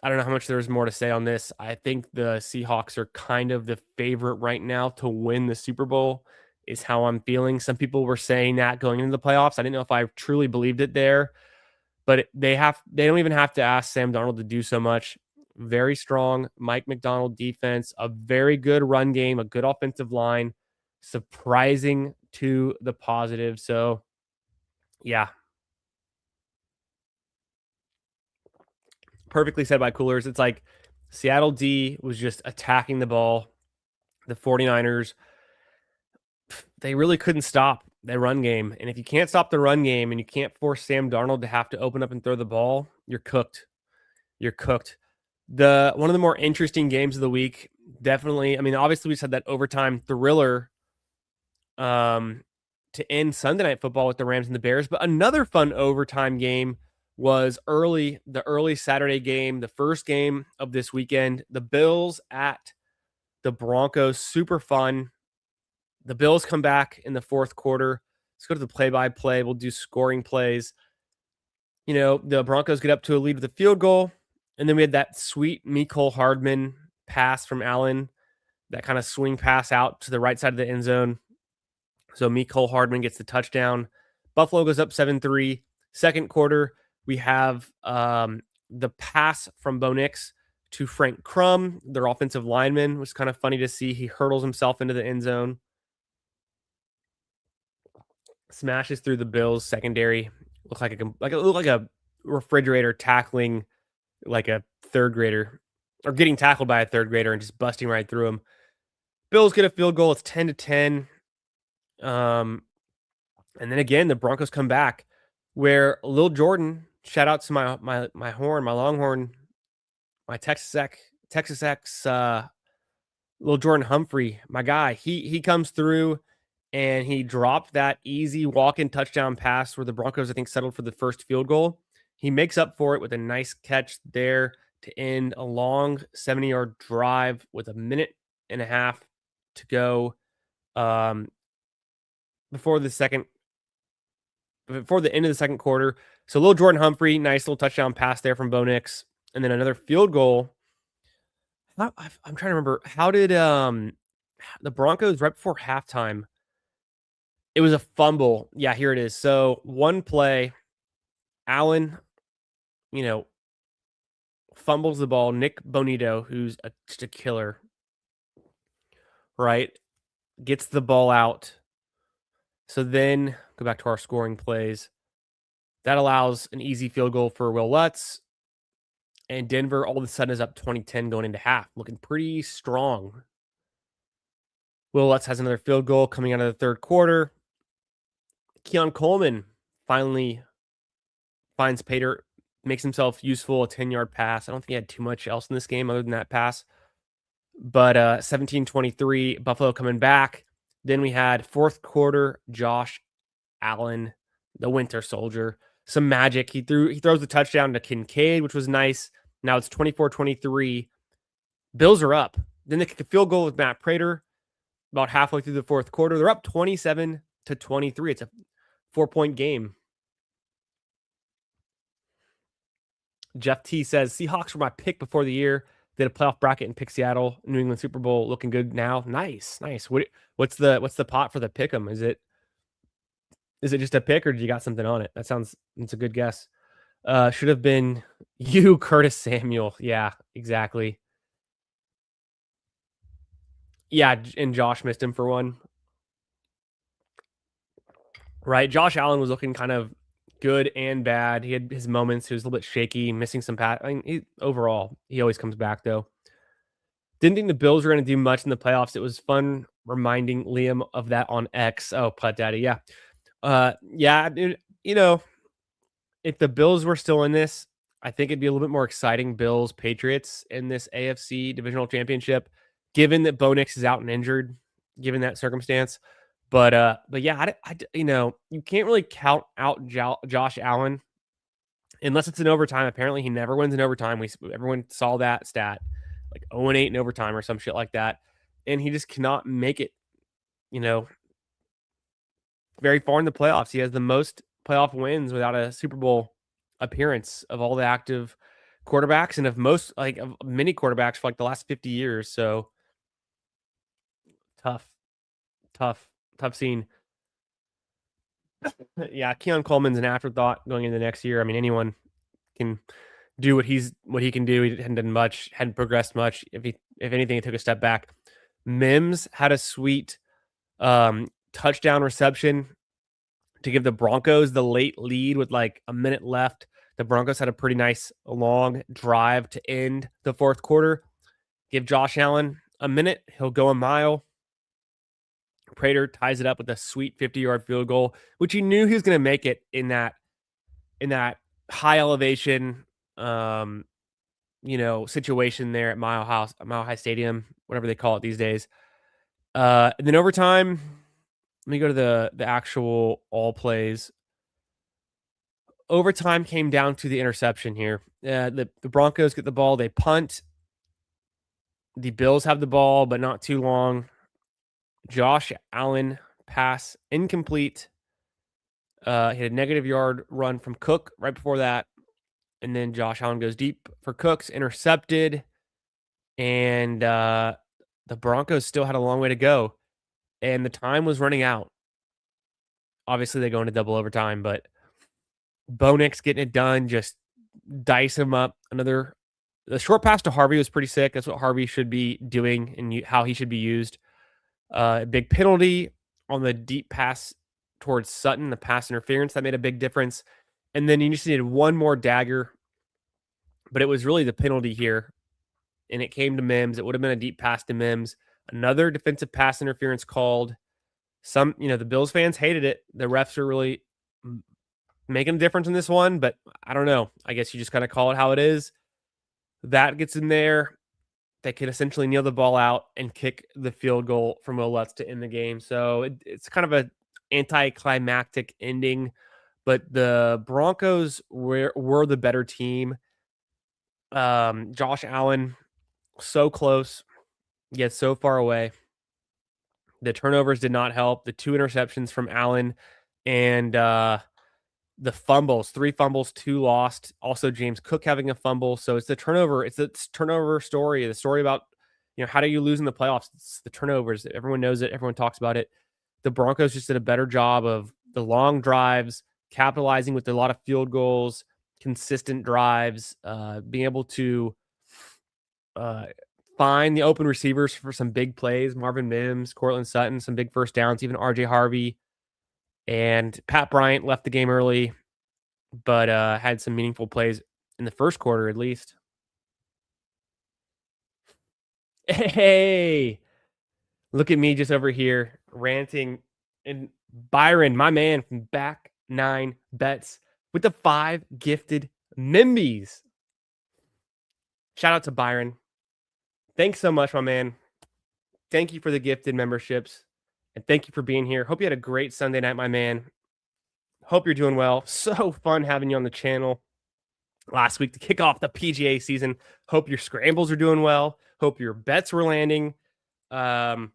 I don't know how much there's more to say on this. I think the Seahawks are kind of the favorite right now to win the Super Bowl, is how I'm feeling. Some people were saying that going into the playoffs. I didn't know if I truly believed it there, but they don't even have to ask Sam Darnold to do so much. Very strong Mike McDonald defense, a very good run game, a good offensive line, surprising to the positive. So, yeah, perfectly said by Coolers. It's like Seattle D was just attacking the ball. The 49ers, they really couldn't stop their run game. And if you can't stop the run game and you can't force Sam Darnold to have to open up and throw the ball, you're cooked. You're cooked. One of the more interesting games of the week, definitely. I mean, obviously we just had that overtime thriller to end Sunday Night Football with the Rams and the Bears, but another fun overtime game was the early Saturday game, the first game of this weekend, the Bills at the Broncos. Super fun. The Bills come back in the fourth quarter. Let's go to the play-by-play. We'll do scoring plays. The Broncos get up to a lead with a field goal, and then we had that sweet Mecole Hardman pass from Allen, that kind of swing pass out to the right side of the end zone. So Mecole Hardman gets the touchdown. Buffalo goes up 7-3. Second quarter, we have the pass from Bo Nix to Frank Crum, their offensive lineman. It was kind of funny to see. He hurdles himself into the end zone, smashes through the Bills secondary. Looked like a refrigerator tackling like a third grader, or getting tackled by a third grader and just busting right through him. Bills get a field goal. It's 10-10. And then again, the Broncos come back, where Lil Jordan, shout out to my Longhorn, my Texas X, Lil Jordan Humphrey, my guy. He comes through and he dropped that easy walk-in touchdown pass where the Broncos, I think, settled for the first field goal. He makes up for it with a nice catch there to end a long 70-yard drive with a minute and a half to go before the end of the second quarter. So Lil Jordan Humphrey, nice little touchdown pass there from Bo Nix, and then another field goal. I'm trying to remember, how did the Broncos right before halftime? It was a fumble. Yeah, here it is. So one play, Allen, you know, fumbles the ball. Nick Bonito, who's just a killer, right, gets the ball out. So then go back to our scoring plays. That allows an easy field goal for Will Lutz. And Denver all of a sudden is up 20-10 going into half, looking pretty strong. Will Lutz has another field goal coming out of the third quarter. Keon Coleman finally finds Pater, makes himself useful, a 10-yard pass. I don't think he had too much else in this game other than that pass. But 17-23, Buffalo coming back. Then we had fourth quarter, Josh Allen, the Winter Soldier. Some magic. He throws the touchdown to Kincaid, which was nice. Now it's 24-23. Bills are up. Then they kick a field goal with Matt Prater about halfway through the fourth quarter. They're up 27-23. It's a 4-point game. Jeff T says, Seahawks were my pick before the year. Did a playoff bracket and pick Seattle. New England Super Bowl looking good now. Nice. What's the pot for the pick 'em? Is it just a pick or do you got something on it? It's a good guess. Should have been you, Curtis Samuel. Yeah, exactly. Yeah, and Josh missed him for one. Right. Josh Allen was looking kind of good and bad. He had his moments. He was a little bit shaky, missing some overall, he always comes back though. Didn't think the Bills were going to do much in the playoffs. It was fun reminding Liam of that on X. Oh, Putt Daddy. Yeah. Yeah, dude, if the Bills were still in this, I think it'd be a little bit more exciting. Bills, Patriots in this AFC Divisional Championship, given that Bo Nix is out and injured, given that circumstance. But yeah, you can't really count out Josh Allen unless it's in overtime. Apparently, he never wins in overtime. Everyone saw that stat, like 0-8 in overtime or some shit like that, and he just cannot make it. Very far in the playoffs. He has the most playoff wins without a Super Bowl appearance of all the active quarterbacks and of many quarterbacks for like the last 50 years. So tough scene. Yeah, Keon Coleman's an afterthought going into the next year. I mean, anyone can do what he can do. He hadn't done much, hadn't progressed much. If anything, he took a step back. Mims had a sweet touchdown reception to give the Broncos the late lead with like a minute left. The Broncos had a pretty nice long drive to end the fourth quarter. Give Josh Allen a minute. He'll go a mile. Prater ties it up with a sweet 50-yard field goal, which he knew he was going to make it in that high elevation, situation there at Mile High Stadium, whatever they call it these days. And then overtime, let me go to the actual all plays. Overtime came down to the interception here. The Broncos get the ball. They punt. The Bills have the ball, but not too long. Josh Allen pass incomplete. He had a negative yard run from Cook right before that. And then Josh Allen goes deep for Cooks, intercepted. And the Broncos still had a long way to go. And the time was running out. Obviously, they go into double overtime, but Bo Nix getting it done, just dice him up. The short pass to Harvey was pretty sick. That's what Harvey should be doing and how he should be used. A big penalty on the deep pass towards Sutton, the pass interference, that made a big difference. And then you just needed one more dagger, but it was really the penalty here. And it came to Mims. It would have been a deep pass to Mims. Another defensive pass interference called. The Bills fans hated it. The refs are really making a difference in this one, but I don't know. I guess you just kind of call it how it is. That gets in there. They can essentially kneel the ball out and kick the field goal from Will Lutz to end the game. So it's kind of an anticlimactic ending, but the Broncos were the better team. Josh Allen, so close, yet so far away. The turnovers did not help. The 2 interceptions from Allen and the fumbles, 3 fumbles, 2 lost. Also, James Cook having a fumble. So it's the turnover. It's the turnover story. The story about, how do you lose in the playoffs? It's the turnovers. Everyone knows it. Everyone talks about it. The Broncos just did a better job of the long drives, capitalizing with a lot of field goals, consistent drives, being able to find the open receivers for some big plays. Marvin Mims, Cortland Sutton, some big first downs, even RJ Harvey. And Pat Bryant left the game early, but had some meaningful plays in the first quarter at least. Hey, look at me just over here ranting. And Byron, my man from Back Nine Bets with the 5 gifted Mimbies. Shout out to Byron. Thanks so much, my man. Thank you for the gifted memberships. And thank you for being here. Hope you had a great Sunday night, my man. Hope you're doing well. So fun having you on the channel last week to kick off the PGA season. Hope your scrambles are doing well. Hope your bets were landing. And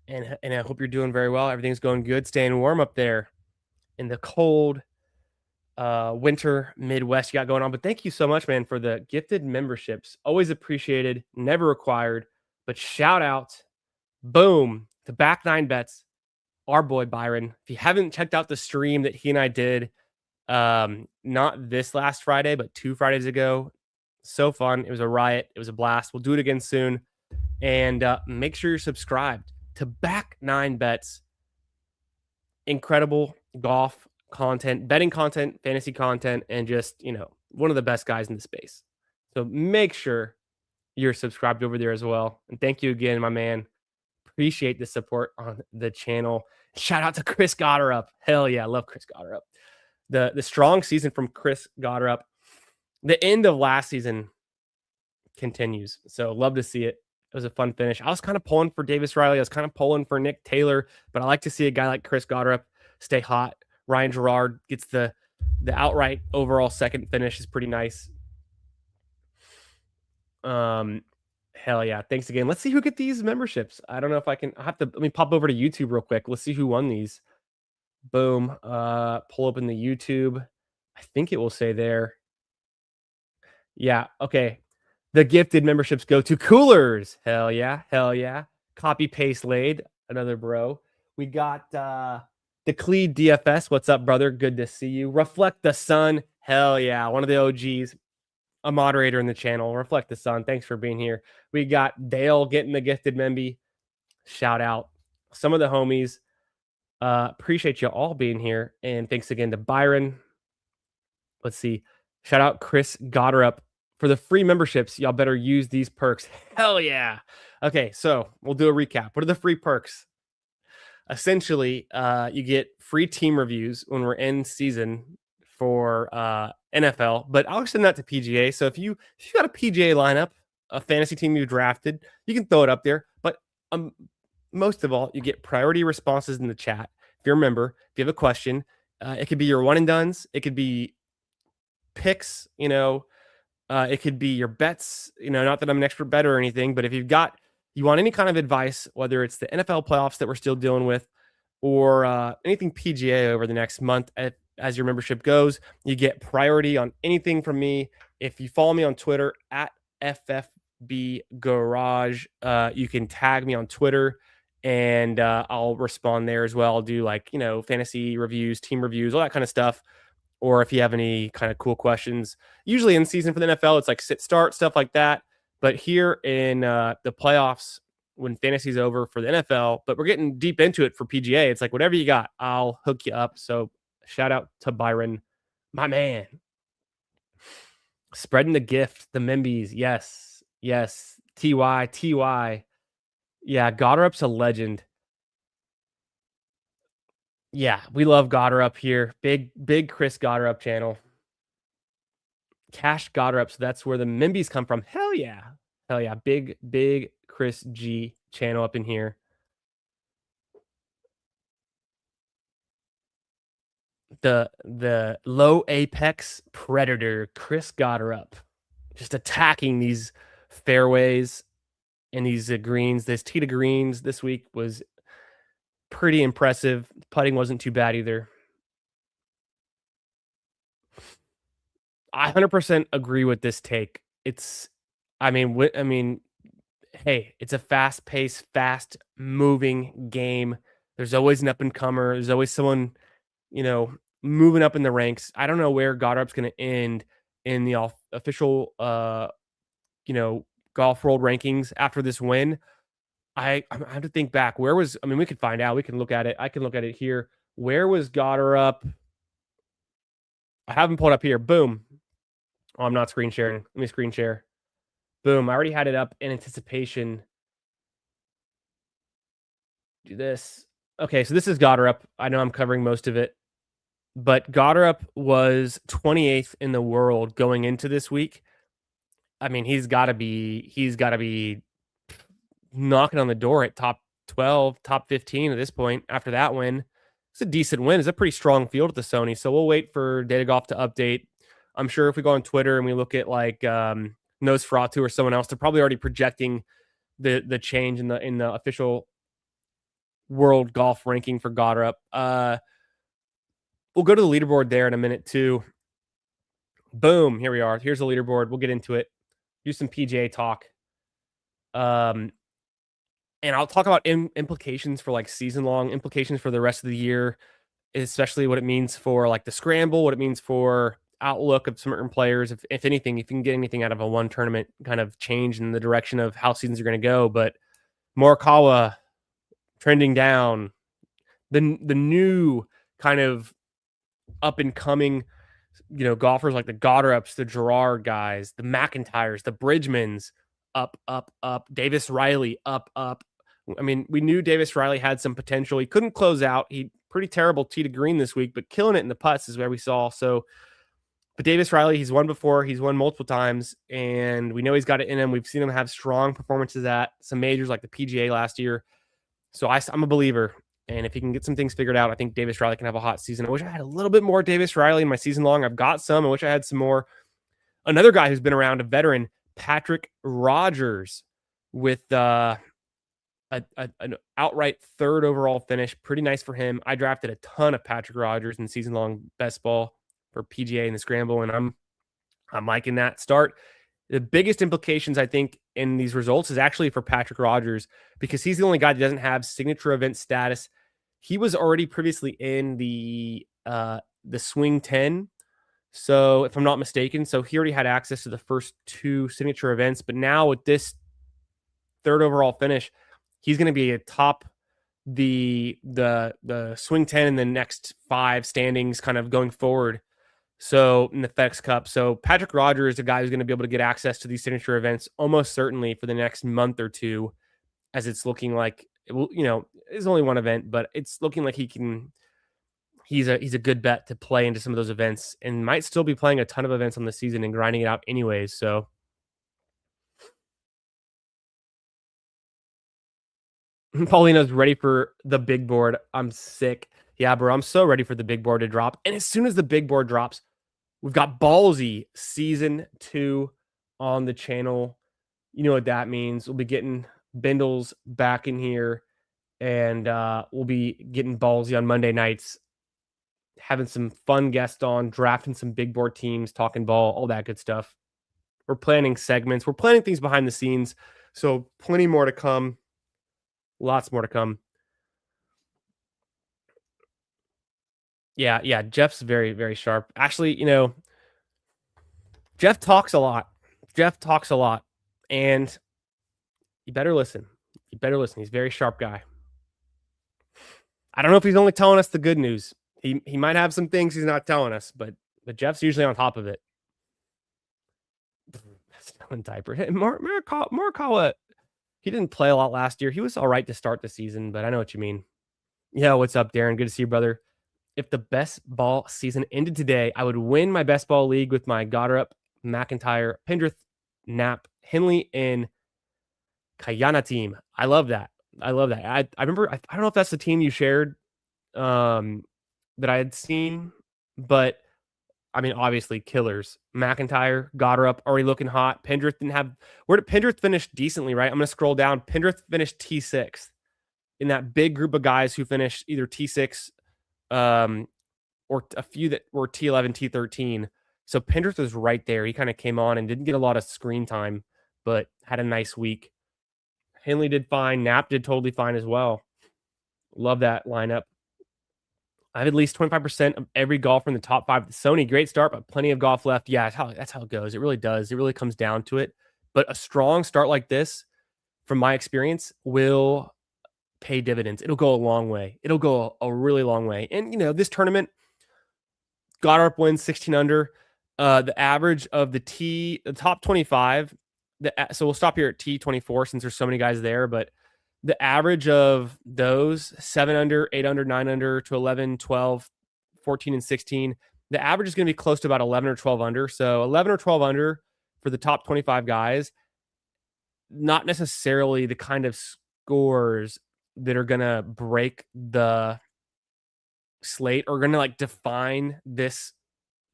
I hope you're doing very well. Everything's going good. Staying warm up there in the cold winter Midwest you got going on. But thank you so much, man, for the gifted memberships. Always appreciated, never required. But shout out, boom, to Back Nine Bets, our boy Byron. If you haven't checked out the stream that he and I did, not this last Friday, but 2 Fridays ago, so fun. It was a riot. It was a blast. We'll do it again soon. And make sure you're subscribed to Back Nine Bets. Incredible golf content, betting content, fantasy content, and just, one of the best guys in the space. So make sure you're subscribed over there as well. And thank you again, my man. Appreciate the support on the channel. Shout out to Chris Gotterup. Hell yeah, I love Chris Gotterup. The strong season from Chris Gotterup. The end of last season continues. So love to see it. It was a fun finish. I was kind of pulling for Davis Riley. I was kind of pulling for Nick Taylor, but I like to see a guy like Chris Gotterup stay hot. Ryan Gerard gets the outright overall second finish. Is pretty nice. Hell yeah. Thanks again. Let's see who get these memberships. I don't know if I can. Let me pop over to YouTube real quick. Let's see who won these. Boom. Pull open the YouTube. I think it will say there. Yeah. Okay. The gifted memberships go to Coolers. Hell yeah. Hell yeah. Copy paste laid. Another bro. We got the Cleed DFS. What's up, brother? Good to see you. Reflect the Sun. Hell yeah. One of the OGs. A moderator in the channel. Reflect the Sun. Thanks for being here. We got Dale getting the gifted memby. Shout out. Some of the homies. Appreciate you all being here. And thanks again to Byron. Let's see. Shout out Chris Gotterup. For the free memberships, y'all better use these perks. Hell yeah. Okay, so we'll do a recap. What are the free perks? Essentially, you get free team reviews when we're in season for NFL, but I'll extend that to PGA. So if you got a PGA lineup, a fantasy team you drafted, you can throw it up there. But most of all, you get priority responses in the chat. If you remember, if you have a question, it could be your one and dones. It could be picks, it could be your bets, not that I'm an expert bettor or anything, but if you want any kind of advice, whether it's the NFL playoffs that we're still dealing with or anything PGA over the next month as your membership goes, you get priority on anything from me. If you follow me on Twitter at FFB Garage, you can tag me on Twitter and I'll respond there as well. I'll do fantasy reviews, team reviews, all that kind of stuff. Or if you have any kind of cool questions, usually in season for the NFL, it's like sit start, stuff like that. But here in the playoffs, when fantasy's over for the NFL, but we're getting deep into it for PGA, it's like whatever you got, I'll hook you up. So shout out to Byron, my man. Spreading the gift, the Membies. Yes. TY. Yeah, Gotterup's a legend. Yeah, we love Gotterup here. Big Chris Gotterup channel. Cash Gotterup, so that's where the Membies come from. Hell yeah. Big Chris G channel up in here. The low apex predator, Chris Gotterup, just attacking these fairways and these greens. This tee to greens this week was pretty impressive. Putting wasn't too bad either. I 100% agree with this take. Hey, it's a fast-paced, fast-moving game. There's always an up-and-comer. There's always someone, moving up in the ranks. I don't know where Gotterup's going to end in the official, golf world rankings after this win. I have to think back. We could find out. We can look at it. I can look at it here. Where was Gotterup? I have him pulled up here. Boom. Oh, I'm not screen sharing. Let me screen share. Boom. I already had it up in anticipation. Do this. Okay, so this is Goddard. I know I'm covering most of it, but Goddard was 28th in the world going into this week. I mean, he's got to be knocking on the door at top 12, top 15 at this point after that win. It's a decent win. It's a pretty strong field at the Sony. So we'll wait for Data Golf to update. I'm sure if we go on Twitter and we look at like Nosferatu or someone else, they're probably already projecting the change in the official world golf ranking for Goddard. We'll go to the leaderboard there in a minute too. Boom, here we are. Here's the leaderboard. We'll get into it. Do some PGA talk. And I'll talk about implications for like season long, implications for the rest of the year, especially what it means for like the scramble, what it means for outlook of certain players. If anything, if you can get anything out of a one tournament kind of change in the direction of how seasons are going to go. But Morikawa trending down, the new kind of up and coming, golfers like the Godderups, the Gerard guys, the McIntyres, the Bridgmans, up, up, up. Davis Riley, up, up. I mean, we knew Davis Riley had some potential. He couldn't close out. He pretty terrible tee to green this week, but killing it in the putts is where we saw. So, but Davis Riley, he's won before. He's won multiple times, and we know he's got it in him. We've seen him have strong performances at some majors like the PGA last year. So I'm a believer. And if he can get some things figured out, I think Davis Riley can have a hot season. I wish I had a little bit more Davis Riley in my season long. I've got some. I wish I had some more. Another guy who's been around, a veteran, Patrick Rodgers, with an outright third overall finish. Pretty nice for him. I drafted a ton of Patrick Rodgers in season long best ball for PGA and the Scramble, and I'm liking that start. The biggest implications, I think, in these results is actually for Patrick Rodgers, because he's the only guy that doesn't have signature event status. He was already previously in the Swing 10, so if I'm not mistaken, so he already had access to the first two signature events. But now with this third overall finish, he's going to be atop the Swing 10 in the next 5 standings, kind of going forward. So in the FedEx Cup. So Patrick Rodgers is a guy who's going to be able to get access to these signature events almost certainly for the next month or two, as it's looking like it will, it's only one event, but it's looking like he's a good bet to play into some of those events, and might still be playing a ton of events on the season and grinding it out anyways. So Paulino's ready for the big board. I'm sick. Yeah, bro, I'm so ready for the big board to drop. And as soon as the big board drops, we've got Ballsy Season 2 on the channel. You know what that means. We'll be getting Bindles back in here, and we'll be getting Ballsy on Monday nights, having some fun guests on, drafting some big board teams, talking ball, all that good stuff. We're planning segments. We're planning things behind the scenes. So plenty more to come. Lots more to come. Yeah. Jeff's very, very sharp. Actually, Jeff talks a lot. And you better listen. He's a very sharp guy. I don't know if he's only telling us the good news. He might have some things he's not telling us, but Jeff's usually on top of it. Still in diaper. Morikawa, he didn't play a lot last year. He was all right to start the season, but I know what you mean. Yeah, what's up, Darren? Good to see you, brother. If the best ball season ended today, I would win my best ball league with my Goddard, McIntyre, Pendrith, Knapp, Henley, and Kayana team. I love that. I remember, I don't know if that's the team you shared that I had seen, but I mean, obviously killers. McIntyre, Goddard already looking hot. Pendrith didn't have, where did Pendrith finish decently, right? I'm going to scroll down. Pendrith finished T6 in that big group of guys who finished either T6 or a few that were T11, T13. So Pendrith was right there. He kind of came on and didn't get a lot of screen time, but had a nice week. Henley did fine. Knapp did totally fine as well. Love that lineup. I have at least 25% of every golfer in the top 5 at the Sony. Great start, but plenty of golf left. Yeah, that's how it goes. It really does. It really comes down to it. But a strong start like this, from my experience, will pay dividends. It'll go a long way. It'll go a really long way. And, this tournament, Goddard wins 16 under. The average of the top 25, So we'll stop here at T24 since there's so many guys there, but the average of those 7 under, 8 under, 9 under to 11, 12, 14, and 16, the average is going to be close to about 11 or 12 under. So 11 or 12 under for the top 25 guys, not necessarily the kind of scores that are going to break the slate or going to like define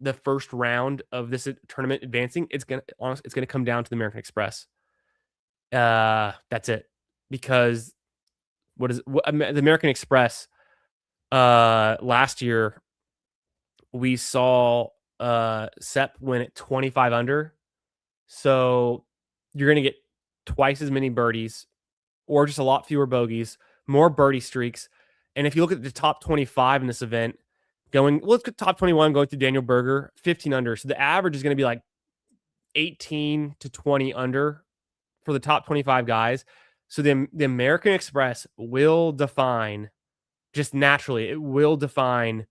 the first round of this tournament advancing. It's gonna come down to the American Express. That's it. Because the American Express last year we saw Sepp win at 25 under. So you're gonna get twice as many birdies or just a lot fewer bogeys, more birdie streaks. And if you look at the top 25 in this event, let's get top 21 going to Daniel Berger, 15 under. So the average is going to be like 18 to 20 under for the top 25 guys. So the American Express will define, just naturally, it will define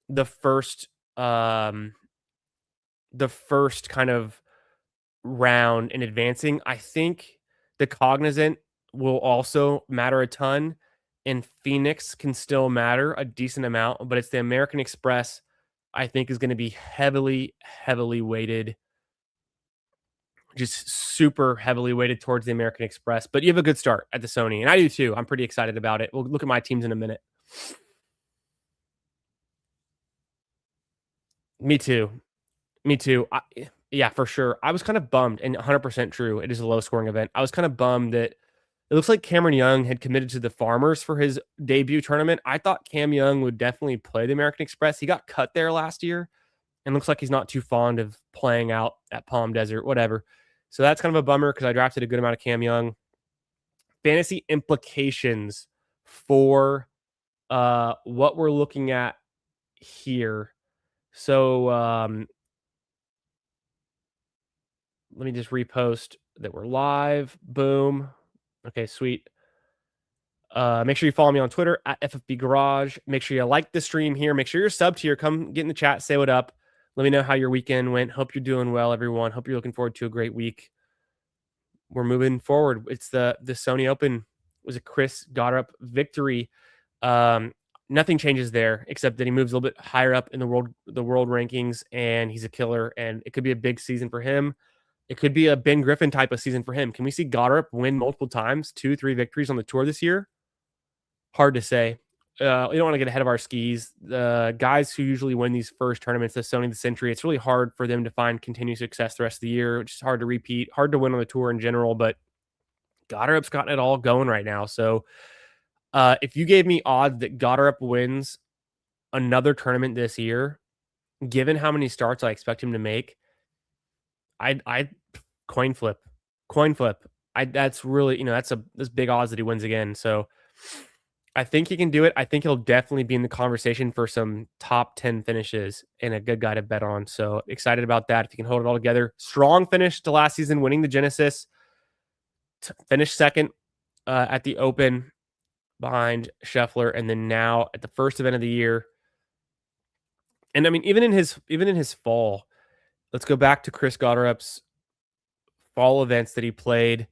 the first kind of round in advancing. I think the Cognizant will also matter a ton, and Phoenix can still matter a decent amount, but it's the American Express I think is going to be heavily, heavily weighted, just super heavily weighted towards the American Express. But you have a good start at the Sony, and I do too. I'm pretty excited about it. We'll look at my teams in a minute. Me too. Me too. Yeah, for sure. I was kind of bummed, and 100% true. It is a low scoring event. I was kind of bummed that it looks like Cameron Young had committed to the Farmers for his debut tournament. I thought Cam Young would definitely play the American Express. He got cut there last year, and looks like he's not too fond of playing out at Palm Desert, whatever. So that's kind of a bummer because I drafted a good amount of Cam Young. Fantasy implications for what we're looking at here. So let me just repost that we're live. Boom. Okay, sweet. Make sure you follow me on Twitter at FFB Garage. Make sure you like the stream here. Make sure you're subbed here. Come get in the chat, say what up. Let me know how your weekend went. Hope you're doing well, everyone. Hope you're looking forward to a great week. We're moving forward. It's the Sony Open. It was a Chris Goddard victory. Nothing changes there except that he moves a little bit higher up in the world rankings, and he's a killer. And it could be a big season for him. It could be a Ben Griffin type of season for him. Can we see Goddard win multiple times, 2-3 victories on the tour this year? Hard to say. We don't want to get ahead of our skis. The guys who usually win these first tournaments, the Sony, the Century, it's really hard for them to find continued success the rest of the year. It's just hard to repeat, hard to win on the tour in general, but Goddard's gotten it all going right now. So if you gave me odds that Goddard wins another tournament this year, given how many starts I expect him to make, I'd coin flip. That's really, that's big odds that he wins again. So I think he can do it. I think he'll definitely be in the conversation for some top 10 finishes and a good guy to bet on. So excited about that. If he can hold it all together. Strong finish to last season, winning the Genesis. Finished second at the Open behind Scheffler, and then now at the first event of the year. And I mean, even in his fall, let's go back to Chris Goddard's fall events that he played.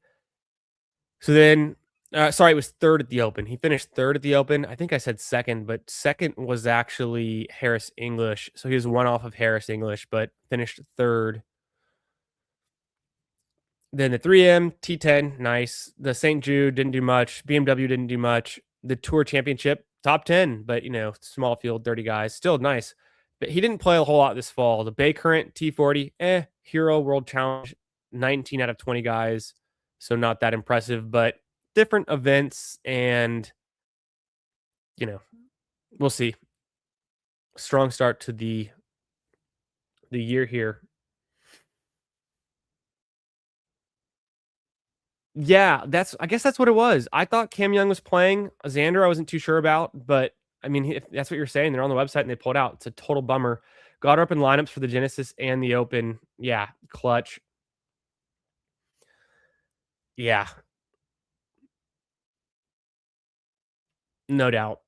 So then, it was third at the Open. He finished third at the Open. I think I said second, but second was actually Harris English. So he was one off of Harris English, but finished third. Then the 3M, T10, nice. The St. Jude didn't do much. BMW didn't do much. The Tour Championship, top 10, but, small field, dirty guys. Still nice. But he didn't play a whole lot this fall. The Bay Current, T40, Hero World Challenge, 19 out of 20 guys. So not that impressive, but different events, and, we'll see. Strong start to the year here. Yeah, I guess that's what it was. I thought Cam Young was playing. Xander, I wasn't too sure about, but I mean, if that's what you're saying, they're on the website and they pulled out. It's a total bummer. Got up in lineups for the Genesis and the Open. Yeah, clutch. Yeah. No doubt.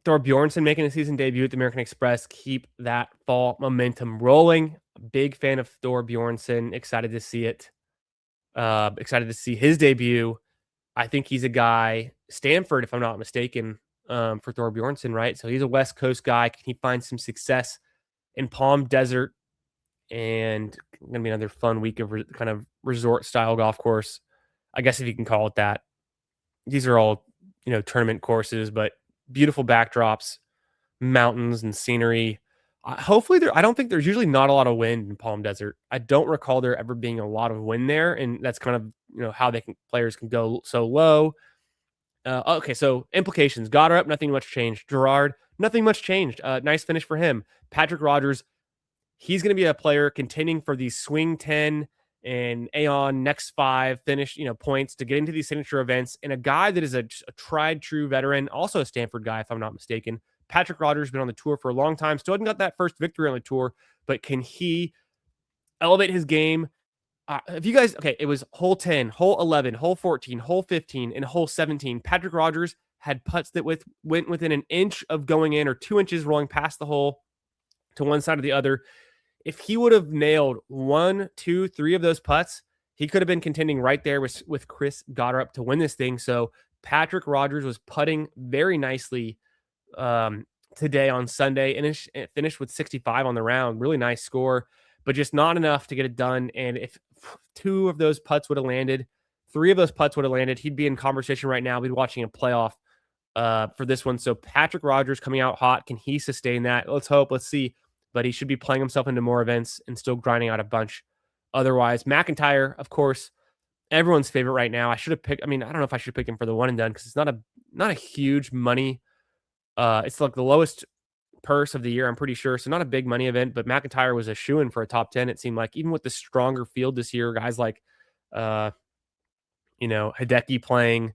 Thor Bjornsson making a season debut at the American Express. Keep that fall momentum rolling. Big fan of Thor Bjornsson. Excited to see it. Excited to see his debut. I think he's a guy, Stanford, if I'm not mistaken, for Thor Bjornsson, right? So he's a West Coast guy. Can he find some success in Palm Desert? And gonna be another fun week of kind of resort style golf course, I guess if you can call it that. These are all tournament courses, but beautiful backdrops, mountains and scenery. Hopefully, I don't think there's usually not a lot of wind in Palm Desert. I don't recall there ever being a lot of wind there, and that's kind of how players can go so low. Okay, so implications: Goddard, nothing much changed. Gerard, nothing much changed. Nice finish for him. Patrick Rogers, he's going to be a player contending for these swing 10 and Aon next 5 finish, points to get into these signature events. And a guy that is a tried true veteran, also a Stanford guy, if I'm not mistaken. Patrick Rogers has been on the tour for a long time. Still hasn't got that first victory on the tour, but can he elevate his game? If you guys, okay, it was hole 10, hole 11, hole 14, hole 15, and hole 17. Patrick Rogers had putts that went within an inch of going in or 2 inches rolling past the hole to one side or the other. If he would have nailed 1, 2, 3 of those putts, he could have been contending right there with Chris Goddard to win this thing. So Patrick Rogers was putting very nicely today on Sunday and it finished with 65 on the round. Really nice score, but just not enough to get it done. And if 2 of those putts would have landed, 3 of those putts would have landed, he'd be in conversation right now. We'd be watching a playoff for this one. So Patrick Rogers coming out hot. Can he sustain that? Let's hope. Let's see. But he should be playing himself into more events and still grinding out a bunch. Otherwise, McIntyre, of course, everyone's favorite right now. I should have picked. I mean, I don't know if I should pick him for the one and done because it's not a huge money. It's like the lowest purse of the year, I'm pretty sure. So not a big money event, but McIntyre was a shoo-in for a top 10. It seemed like even with the stronger field this year, guys like, Hideki playing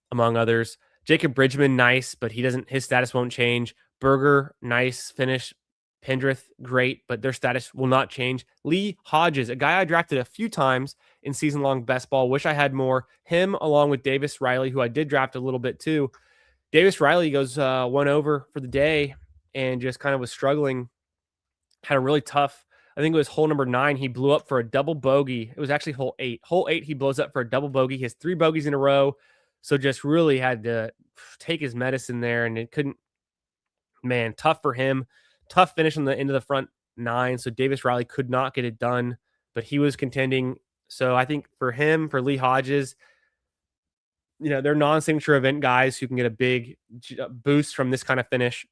among others. Jacob Bridgman, nice, but his status won't change. Berger, nice finish. Pendrith, great, but their status will not change. Lee Hodges, a guy I drafted a few times in season-long best ball. Wish I had more. Him, along with Davis Riley, who I did draft a little bit too. Davis Riley goes 1 over for the day and just kind of was struggling. Had a really tough, I think it was hole number 9. He blew up for a double bogey. It was actually hole 8. Hole 8, he blows up for a double bogey. He has 3 bogeys in a row. So just really had to take his medicine there, and it couldn't, man, tough for him. Tough finish on the end of the front 9. So Davis Riley could not get it done, but he was contending. So I think for him, for Lee Hodges, they're non-signature event guys who can get a big boost from this kind of finish.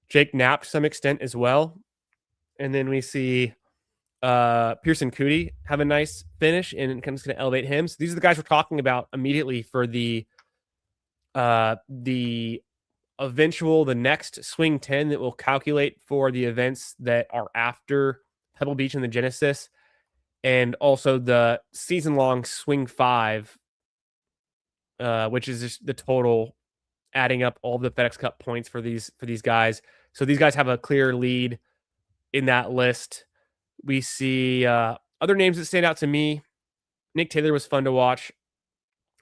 Jake Knapp to some extent as well. And then we see Pearson Cootie have a nice finish and it's going to elevate him. So these are the guys we're talking about immediately for the next swing 10 that will calculate for the events that are after Pebble Beach and the Genesis, and also the season-long swing 5, which is just the total, adding up all the FedEx Cup points for these guys. So these guys have a clear lead in that list. We see other names that stand out to me. Nick Taylor was fun to watch.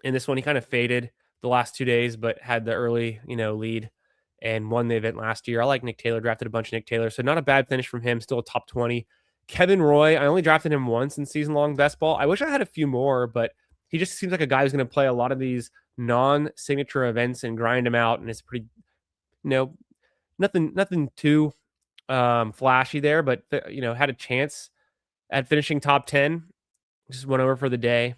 In this one, he kind of faded the last 2 days, but had the early, lead and won the event last year. I like Nick Taylor, drafted a bunch of Nick Taylor. So not a bad finish from him, still a top 20. Kevin Roy, I only drafted him once in season-long best ball. I wish I had a few more, but he just seems like a guy who's going to play a lot of these non-signature events and grind them out. And it's pretty, nothing too flashy there, but, had a chance at finishing top 10. Just went over for the day.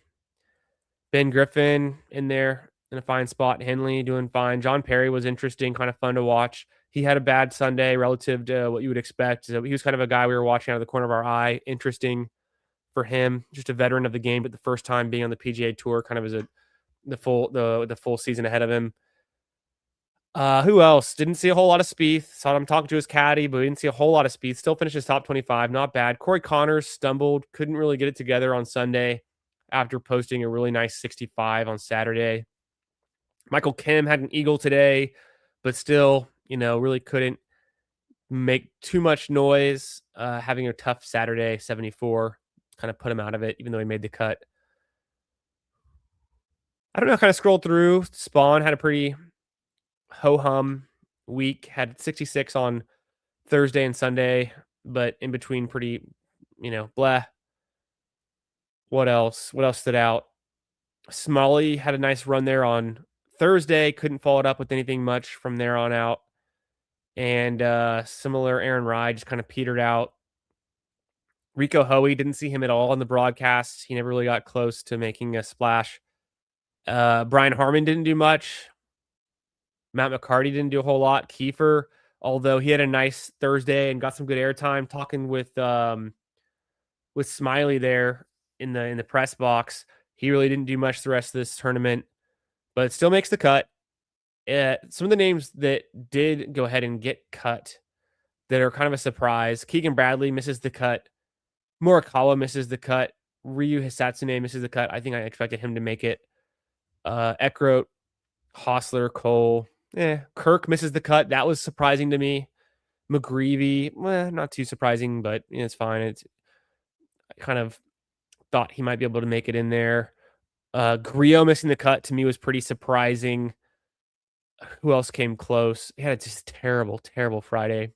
Ben Griffin in there in a fine spot. Henley doing fine. John Perry was interesting, kind of fun to watch. He had a bad Sunday relative to what you would expect. So he was kind of a guy we were watching out of the corner of our eye. Interesting for him. Just a veteran of the game, but the first time being on the PGA Tour, kind of as the full season ahead of him. Who else? Didn't see a whole lot of Spieth. Saw him talking to his caddy, but we didn't see a whole lot of Spieth. Still finishes top 25. Not bad. Corey Connors stumbled. Couldn't really get it together on Sunday after posting a really nice 65 on Saturday. Michael Kim had an eagle today, but still, really couldn't make too much noise. Having a tough Saturday, 74, kind of put him out of it, even though he made the cut. I don't know, kind of scrolled through. Spawn had a pretty ho-hum week, had 66 on Thursday and Sunday, but in between pretty, bleh. What else? What else stood out? Smalley had a nice run there on Thursday. Couldn't follow it up with anything much from there on out. And similar, Aaron Rye just kind of petered out. Rico Hoey, didn't see him at all on the broadcast. He never really got close to making a splash. Brian Harmon didn't do much. Matt McCarty didn't do a whole lot. Kiefer, although he had a nice Thursday and got some good airtime talking with Smiley there in the press box. He really didn't do much the rest of this tournament, but it still makes the cut. Some of the names that did go ahead and get cut that are kind of a surprise. Keegan Bradley misses the cut. Morikawa misses the cut. Ryu Hisatsune misses the cut. I think I expected him to make it. Eckroat, Hostler, Cole. Kirk misses the cut. That was surprising to me. McGreevy, not too surprising, but it's fine. I kind of thought he might be able to make it in there. Grillo missing the cut to me was pretty surprising. Who else came close? He had a just terrible, terrible Friday.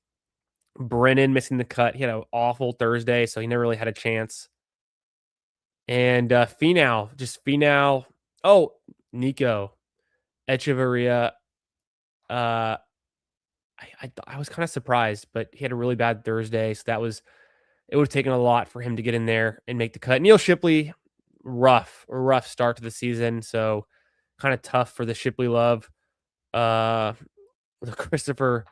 Brennan missing the cut. He had an awful Thursday, so he never really had a chance. And Finau. Oh, Nico Echeverria. I was kind of surprised, but he had a really bad Thursday, so it would have taken a lot for him to get in there and make the cut. Neil Shipley, rough start to the season, so kind of tough for the Shipley love. The Christopher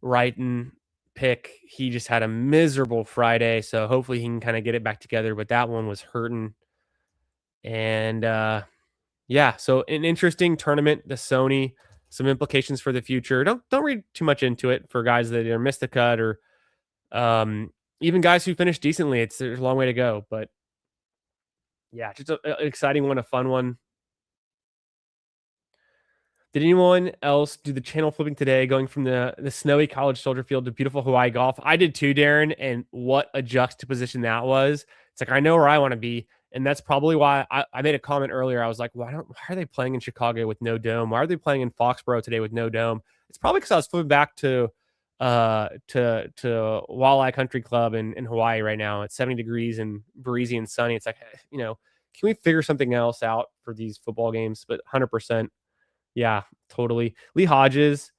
Wrighton pick, he just had a miserable Friday, so hopefully he can kind of get it back together, but that one was hurting. And yeah, so an interesting tournament, the Sony, some implications for the future. Don't read too much into it for guys that either missed the cut or even guys who finished decently. There's a long way to go, but yeah, just an exciting one, a fun one. Did anyone else do the channel flipping today, going from the snowy college soldier field to beautiful Hawaii golf? I did too, Darren, and what a juxtaposition that was. It's like, I know where I want to be, and that's probably why I made a comment earlier. I was like, why are they playing in Chicago with no dome? Why are they playing in Foxborough today with no dome? It's probably because I was flipping back to Walleye Country Club in Hawaii right now. It's 70 degrees and breezy and sunny. It's like, can we figure something else out for these football games? But 100%. Yeah, totally. Lee Hodges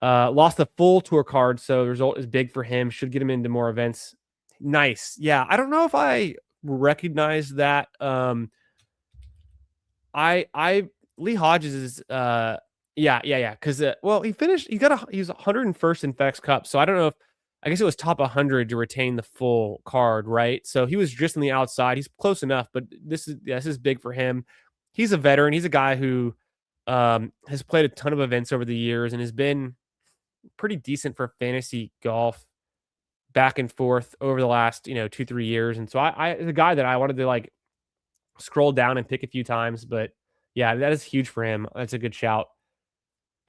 lost the full tour card, so the result is big for him. Should get him into more events. Nice. Yeah, I don't know if I recognize that. Lee Hodges is yeah. Because he's 101st in FedEx Cup, so I don't know if I guess it was top 100 to retain the full card, right? So he was just on the outside. He's close enough, but this is big for him. He's a veteran. He's a guy who has played a ton of events over the years and has been pretty decent for fantasy golf back and forth over the last 2-3 years. And so I the guy that I wanted to like scroll down and pick a few times, but yeah, that is huge for him. That's a good shout.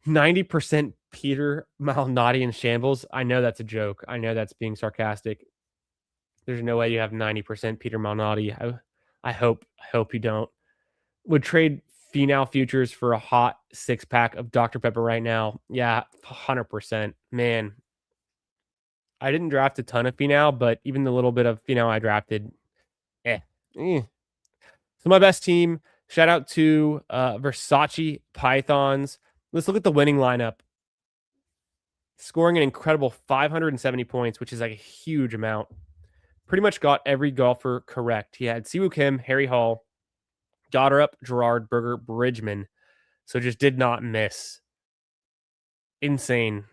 90% Peter Malnati in shambles. I know that's a joke. I know that's being sarcastic. There's no way you have 90% Peter Malnati. I hope you don't. Would trade Finau futures for a hot 6-pack of Dr. Pepper right now. Yeah, 100%. Man, I didn't draft a ton of Finau, but even the little bit of Finau I drafted, So my best team, shout out to Versace Pythons. Let's look at the winning lineup. Scoring an incredible 570 points, which is like a huge amount. Pretty much got every golfer correct. He had Siwoo Kim, Harry Hall, Dotterup, Gerard, Berger, Bridgman. So just did not miss. Insane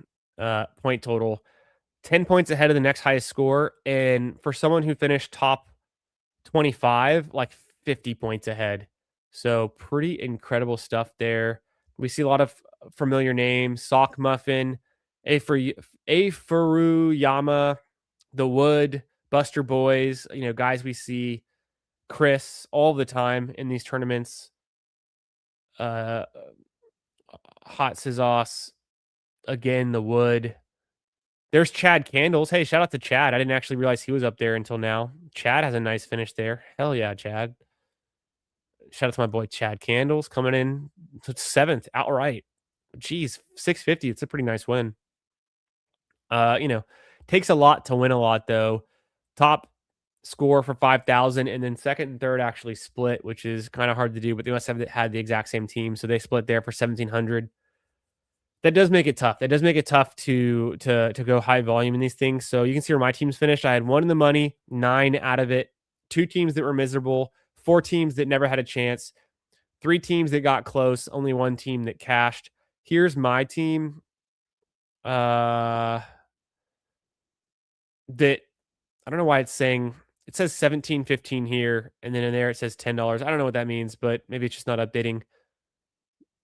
point total. 10 points ahead of the next highest score. And for someone who finished top 25, like 50 points ahead. So pretty incredible stuff there. We see a lot of familiar names. Sock Muffin, Furuyama, The Wood, Buster Boys, guys we see Chris all the time in these tournaments. Hot Scissos, again, The Wood. There's Chad Candles. Hey, shout out to Chad. I didn't actually realize he was up there until now. Chad has a nice finish there. Hell yeah, Chad. Shout out to my boy Chad Candles coming in to 7th outright. Jeez, 650. It's a pretty nice win. Takes a lot to win a lot though. Top score for 5,000, and then second and third actually split, which is kind of hard to do, but they must have had the exact same team, so they split there for 1,700. That does make it tough. That does make it tough to go high volume in these things. So you can see where my team's finished. I had one in the money, 9 out of it, 2 teams that were miserable, 4 teams that never had a chance, 3 teams that got close, only 1 team that cashed. Here's my team. That I don't know why it's saying it says 17.15 here, and then in there it says $10. I don't know what that means, but maybe it's just not updating.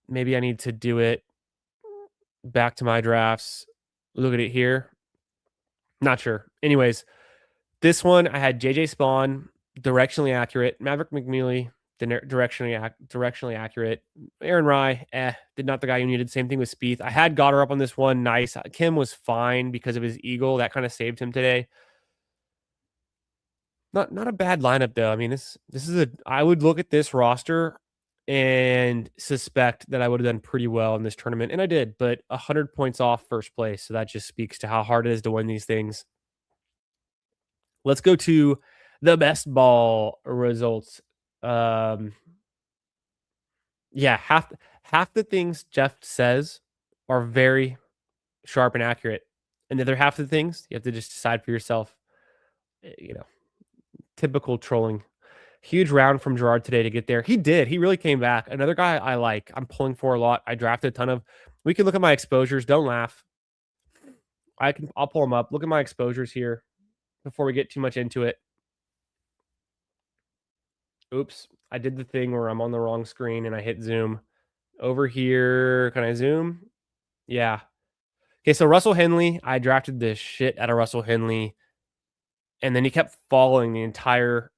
Maybe I need to do it back to my drafts. Look at it here. Not sure. Anyways, this one I had JJ Spawn, directionally accurate. Maverick McNeely, directionally accurate. Aaron Rye, did not the guy you needed. Same thing with Spieth. I had Goddard up on this one. Nice. Kim was fine because of his eagle. That kind of saved him today. Not a bad lineup though. I mean, this is I would look at this roster and suspect that I would have done pretty well in this tournament, and I did, but 100 points off first place, so that just speaks to how hard it is to win these things. Let's go to the best ball results. Yeah, half the things Jeff says are very sharp and accurate, and the other half of the things you have to just decide for yourself. Typical trolling. Huge round from Gerard today to get there. He did. He really came back. Another guy I like. I'm pulling for a lot. I drafted a ton of. We can look at my exposures. Don't laugh. I'll pull them up. Look at my exposures here before we get too much into it. Oops. I did the thing where I'm on the wrong screen and I hit zoom. Over here. Can I zoom? Yeah. Okay, so Russell Henley. I drafted the shit out of Russell Henley. And then he kept falling the entire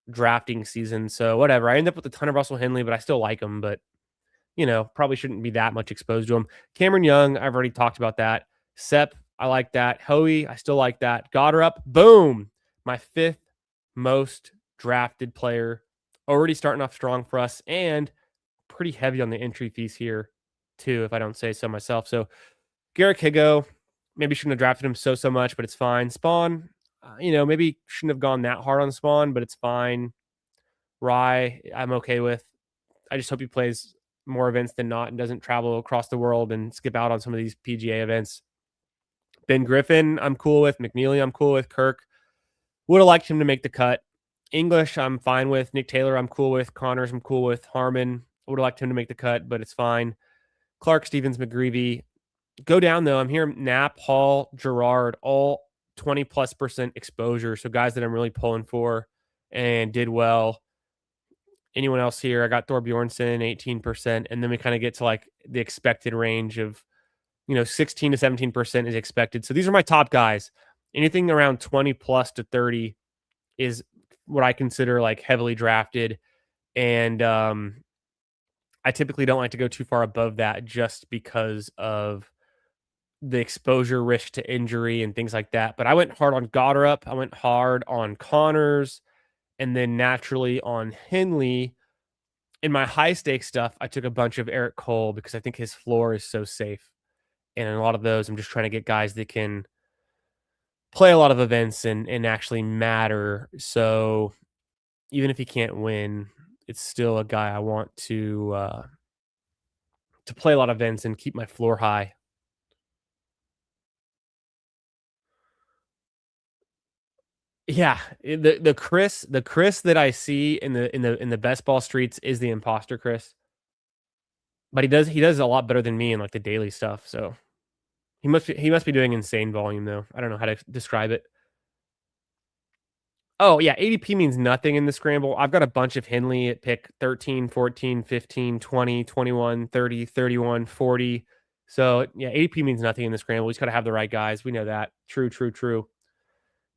drafting season. So whatever. I ended up with a ton of Russell Henley, but I still like him. But, probably shouldn't be that much exposed to him. Cameron Young, I've already talked about that. Sepp, I like that. Hoey, I still like that. Goddard, boom. My 5th most drafted player. Already starting off strong for us. And pretty heavy on the entry fees here, too, if I don't say so myself. So Garrick Higo, maybe shouldn't have drafted him so much, but it's fine. Spawn, maybe shouldn't have gone that hard on Spawn, but it's fine. Rye, I'm okay with. I just hope he plays more events than not and doesn't travel across the world and skip out on some of these PGA events. Ben Griffin, I'm cool with. McNeely, I'm cool with. Kirk, would have liked him to make the cut. English, I'm fine with. Nick Taylor, I'm cool with. Connors, I'm cool with. Harmon, would have liked him to make the cut, but it's fine. Clark, Stevens, McGreevy. Go down, though. I'm hearing Knapp, Hall, Gerard, all 20+% exposure. So guys that I'm really pulling for and did well. Anyone else here? I got Thor Bjornsson, 18%. And then we kind of get to like the expected range of, 16 to 17% is expected. So these are my top guys. Anything around 20 plus to 30 is what I consider like heavily drafted. And I typically don't like to go too far above that just because of the exposure risk to injury and things like that. But I went hard on Goddard. I went hard on Connors, and then naturally on Henley. In my high stakes stuff, I took a bunch of Eric Cole because I think his floor is so safe. And in a lot of those, I'm just trying to get guys that can play a lot of events and actually matter. So even if he can't win, it's still a guy I want to play a lot of events and keep my floor high. Yeah, the Chris that I see in the best ball streets is the imposter Chris. But he does a lot better than me in like the daily stuff. So he must be doing insane volume though. I don't know how to describe it. Oh yeah, ADP means nothing in the scramble. I've got a bunch of Henley at pick 13, 14, 15, 20, 21, 30, 31, 40. So yeah, ADP means nothing in the scramble. We just got to have the right guys. We know that. True.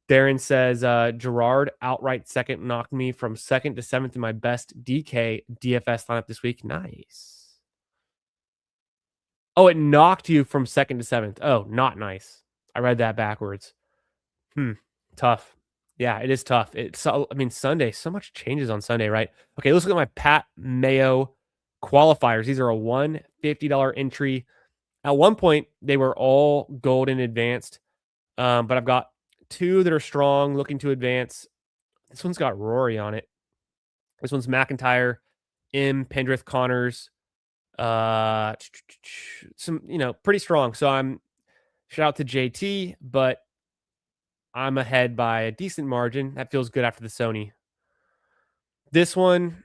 Darren says, Gerard outright second knocked me from 2nd to 7th in my best DK DFS lineup this week. Nice. Oh, it knocked you from 2nd to 7th. Oh, not nice. I read that backwards. Tough. Yeah, it is tough. Sunday, so much changes on Sunday, right? Okay, let's look at my Pat Mayo qualifiers. These are a $150 entry. At one point, they were all golden advanced, but I've got 2 that are strong, looking to advance. This one's got Rory on it. This one's McIntyre, Pendrith, Connors, some, pretty strong. So I'm shout out to JT, but I'm ahead by a decent margin. That feels good after the Sony. This one,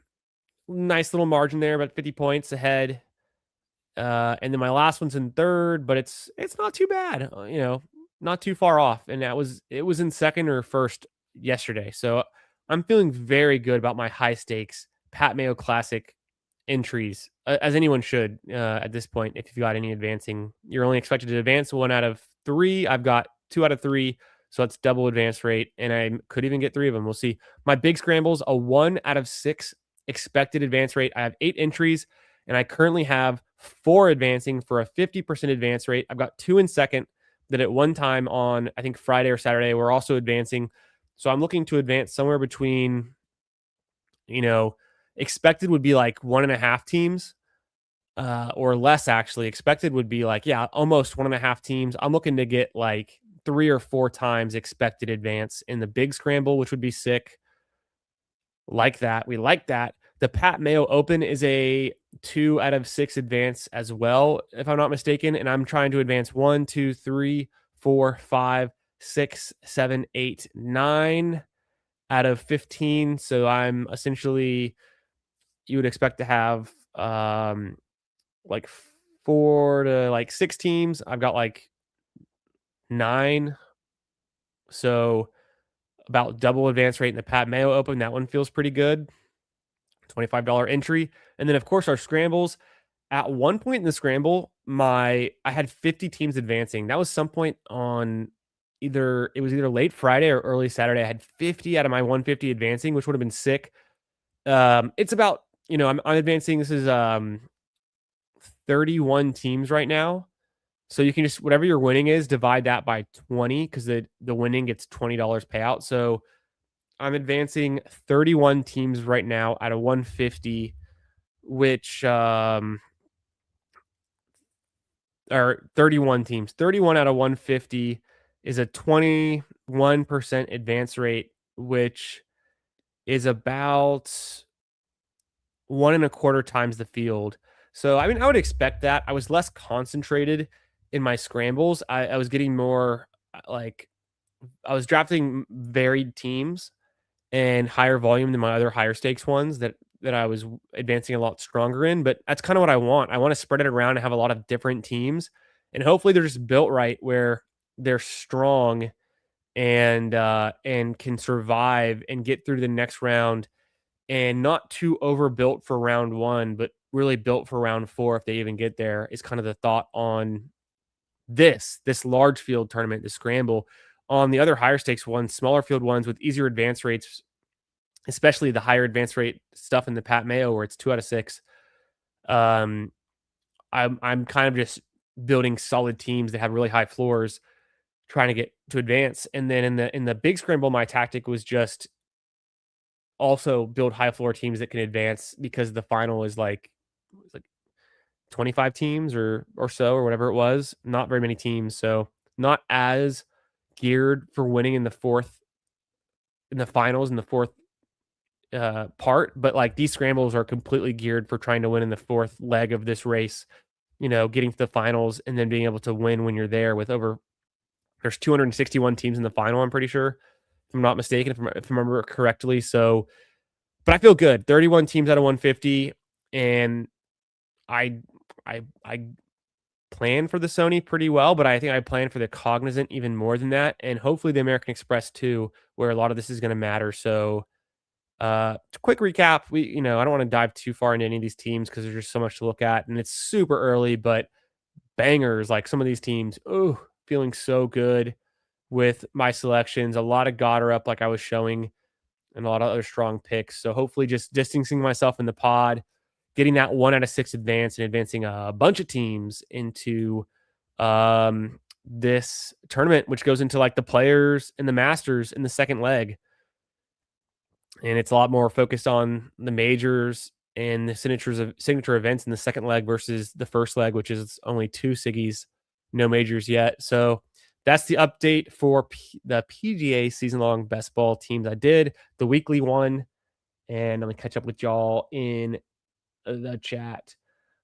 nice little margin there, about 50 points ahead. And then my last one's in third, but it's not too bad, not too far off. And it was in second or first yesterday. So I'm feeling very good about my high stakes Pat Mayo Classic entries, as anyone should at this point. If you've got any advancing, you're only expected to advance 1 out of 3. I've got 2 out of 3. So that's double advance rate. And I could even get 3 of them. We'll see. My big scrambles, a 1 out of 6 expected advance rate. I have 8 entries, and I currently have 4 advancing for a 50% advance rate. I've got 2 in second that at one time on, I think, Friday or Saturday, were also advancing. So I'm looking to advance somewhere between, expected would be like 1.5 teams or less, actually. Expected would be like, almost 1.5 teams. I'm looking to get like 3 or 4 times expected advance in the big scramble, which would be sick. Like that. We like that. The Pat Mayo Open is a 2 out of 6 advance as well, if I'm not mistaken. And I'm trying to advance 1, 2, 3, 4, 5, 6, 7, 8, 9 out of 15. So I'm essentially, you would expect to have like 4 to like 6 teams. I've got like 9. So about double advance rate in the Pat Mayo Open. That one feels pretty good. $25 entry. And then, of course, our scrambles. At one point in the scramble, I had 50 teams advancing. That was some point on either late Friday or early Saturday. I had 50 out of my 150 advancing, which would have been sick. It's about, I'm advancing. This is 31 teams right now. So you can just, whatever your winning is, divide that by 20, because the winning gets $20 payout. So I'm advancing 31 teams right now out of 150, which or 31 teams. 31 out of 150 is a 21% advance rate, which is about 1.25 times the field. So, I mean, I would expect that. I was less concentrated in my scrambles. I was getting more like, I was drafting varied teams and higher volume than my other higher stakes ones that I was advancing a lot stronger in. But that's kind of what I want. I want to spread it around and have a lot of different teams, and hopefully they're just built right where they're strong and can survive and get through the next round, and not too overbuilt for round 1, but really built for round 4 if they even get there, is kind of the thought on this large field tournament, the scramble. On the other higher stakes ones, smaller field ones with easier advance rates, especially the higher advance rate stuff in the Pat Mayo where it's 2 out of 6. I'm kind of just building solid teams that have really high floors, trying to get to advance. And then in the big scramble, my tactic was just also build high floor teams that can advance, because the final is like 25 teams or so, or whatever it was. Not very many teams, so not as geared for winning in the finals in the fourth part. But like, these scrambles are completely geared for trying to win in the 4th leg of this race, getting to the finals and then being able to win when you're there. There's 261 teams in the final, I'm pretty sure, if I'm not mistaken, if I remember correctly. So, but I feel good. 31 teams out of 150, and I plan for the Sony pretty well, but I think I plan for the Cognizant even more than that, and hopefully the American Express too, where a lot of this is going to matter. So, quick recap. I don't want to dive too far into any of these teams because there's just so much to look at, and it's super early, but bangers like some of these teams. Oh, feeling so good with my selections. A lot of Goddard up, like I was showing, and a lot of other strong picks. So hopefully just distancing myself in the pod, getting that 1 out of 6 advance, and advancing a bunch of teams into this tournament, which goes into like the Players and the Masters in the second leg. And it's a lot more focused on the majors and the signature events in the second leg versus the first leg, which is only 2 Siggies, no majors yet. So that's the update for the PGA season-long best ball teams. I did the weekly one, and I'm gonna catch up with y'all in the chat.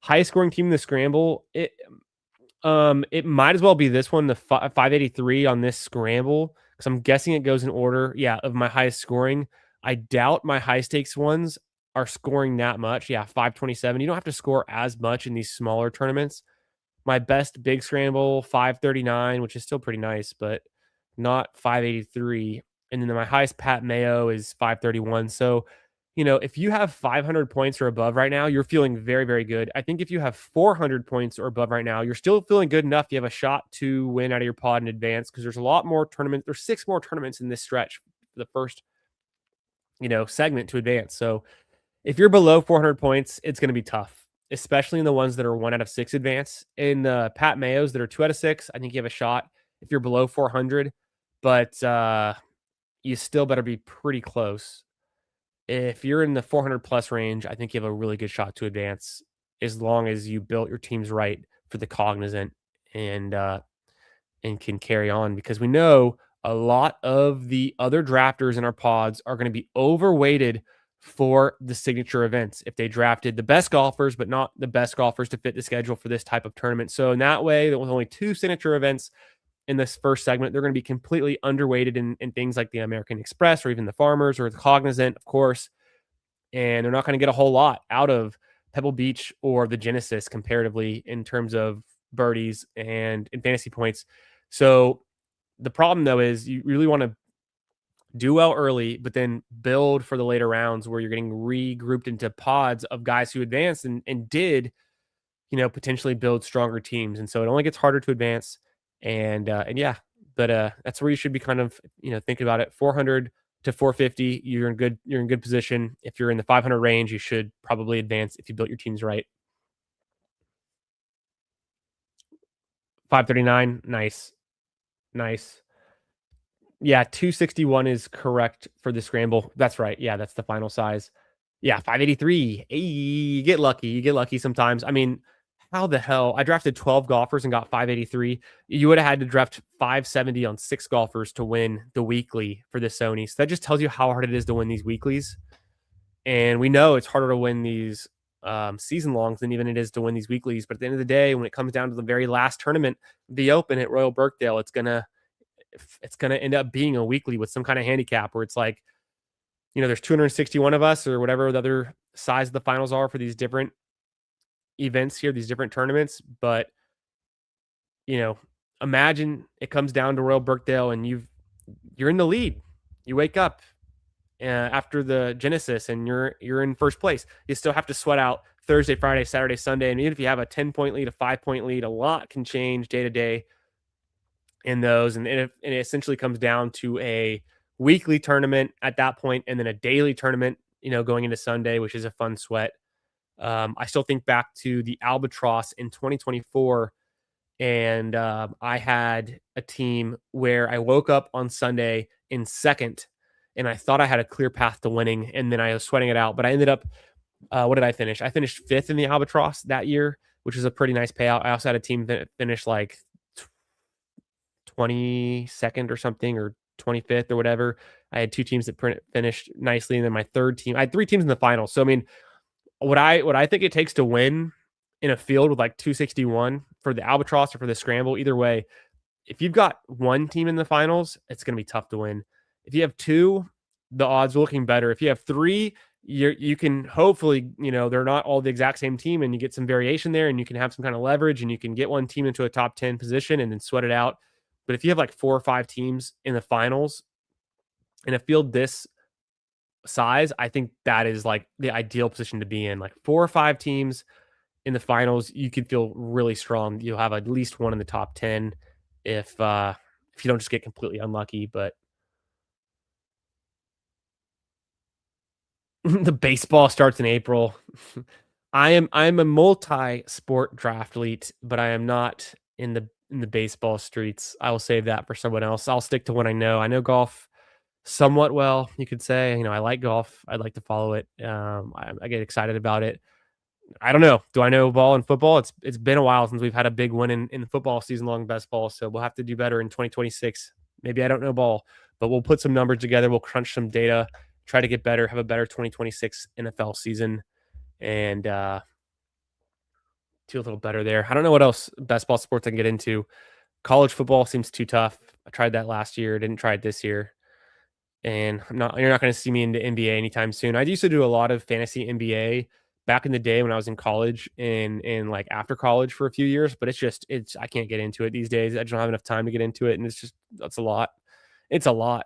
Highest scoring team in the Scramble. It might as well be this one, the 583 on this Scramble, because I'm guessing it goes in order. Yeah, of my highest scoring. I doubt my high stakes ones are scoring that much. Yeah, 527. You don't have to score as much in these smaller tournaments. My best big scramble, 539, which is still pretty nice, but not 583. And then my highest Pat Mayo is 531. So, if you have 500 points or above right now, you're feeling very, very good. I think if you have 400 points or above right now, you're still feeling good enough. You have a shot to win out of your pod in advance, because there's a lot more tournaments. There's 6 more tournaments in this stretch for the first, segment to advance. So if you're below 400 points, it's going to be tough, especially in the ones that are 1 out of 6 advance. In the Pat Mayos that are 2 out of 6, I think you have a shot if you're below 400, but you still better be pretty close. If you're in the 400 plus range, I think you have a really good shot to advance, as long as you built your teams right for the cognizant and can carry on, because we know a lot of the other drafters in our pods are going to be overweighted for the signature events if they drafted the best golfers, but not the best golfers to fit the schedule for this type of tournament. So in that way, there was only 2 signature events in this first segment. They're going to be completely underweighted in things like the American Express or even the Farmers or the Cognizant, of course. And they're not going to get a whole lot out of Pebble Beach or the Genesis comparatively in terms of birdies and in fantasy points. So the problem, though, is you really want to do well early, but then build for the later rounds where you're getting regrouped into pods of guys who advanced and did, potentially build stronger teams. And so it only gets harder to advance. And yeah, but that's where you should be kind of, thinking about it. 400 to 450, you're in good position. If you're in the 500 range, you should probably advance if you built your teams right. 539, nice. Nice. Yeah, 261 is correct for the scramble. That's right. Yeah, that's the final size. Yeah, 583. Hey, you get lucky. You get lucky sometimes. I mean, how the hell? I drafted 12 golfers and got 583. You would have had to draft 570 on 6 golfers to win the weekly for the Sony. So that just tells you how hard it is to win these weeklies. And we know it's harder to win these season longs than even it is to win these weeklies. But at the end of the day, when it comes down to the very last tournament, the Open at Royal Birkdale, it's gonna end up being a weekly with some kind of handicap where it's like, there's 261 of us or whatever the other size of the finals are for these different events here, these different tournaments. But, imagine it comes down to Royal Birkdale and you're in the lead. You wake up after the Genesis and you're in first place. You still have to sweat out Thursday, Friday, Saturday, Sunday. And even if you have a 10-point lead, a 5-point lead, a lot can change day to day in those. And it essentially comes down to a weekly tournament at that point, and then a daily tournament, going into Sunday, which is a fun sweat. I still think back to the Albatross in 2024, and I had a team where I woke up on Sunday in second, and I thought I had a clear path to winning, and then I was sweating it out. But I ended up, what did I finish? I finished 5th in the Albatross that year, which is a pretty nice payout. I also had a team that finished like 22nd or something, or 25th or whatever. I had 2 teams that finished nicely, and then my third team, I had 3 teams in the final. So I mean, what I think it takes to win in a field with like 261 for the Albatross or for the Scramble, either way, if you've got 1 team in the finals, it's going to be tough to win. If you have 2, the odds are looking better. If you have 3, you can hopefully, they're not all the exact same team, and you get some variation there, and you can have some kind of leverage, and you can get 1 team into a top 10 position and then sweat it out. But if you have like 4 or 5 teams in the finals in a field this size, I think that is like the ideal position to be in. Like 4 or 5 teams in the finals, you could feel really strong. You'll have at least 1 in the top 10 if you don't just get completely unlucky. But the baseball starts in April. I'm a multi-sport draft elite, but I am not in the baseball streets. I will save that for someone else. I'll stick to what I know. I know golf somewhat well, you could say. I like golf. I'd like to follow it. I get excited about it. I don't know. Do I know ball and football? It's been a while since we've had a big win in football season long best ball, so we'll have to do better in 2026. Maybe I don't know ball, but we'll put some numbers together. We'll crunch some data, try to get better, have a better 2026 NFL season, and do a little better there. I don't know what else best ball sports I can get into. College football seems too tough. I tried that last year, didn't try it this year. And you're not going to see me into NBA anytime soon. I used to do a lot of fantasy NBA back in the day when I was in college and like after college for a few years, but it's I can't get into it these days. I just don't have enough time to get into it, and that's a lot. It's a lot.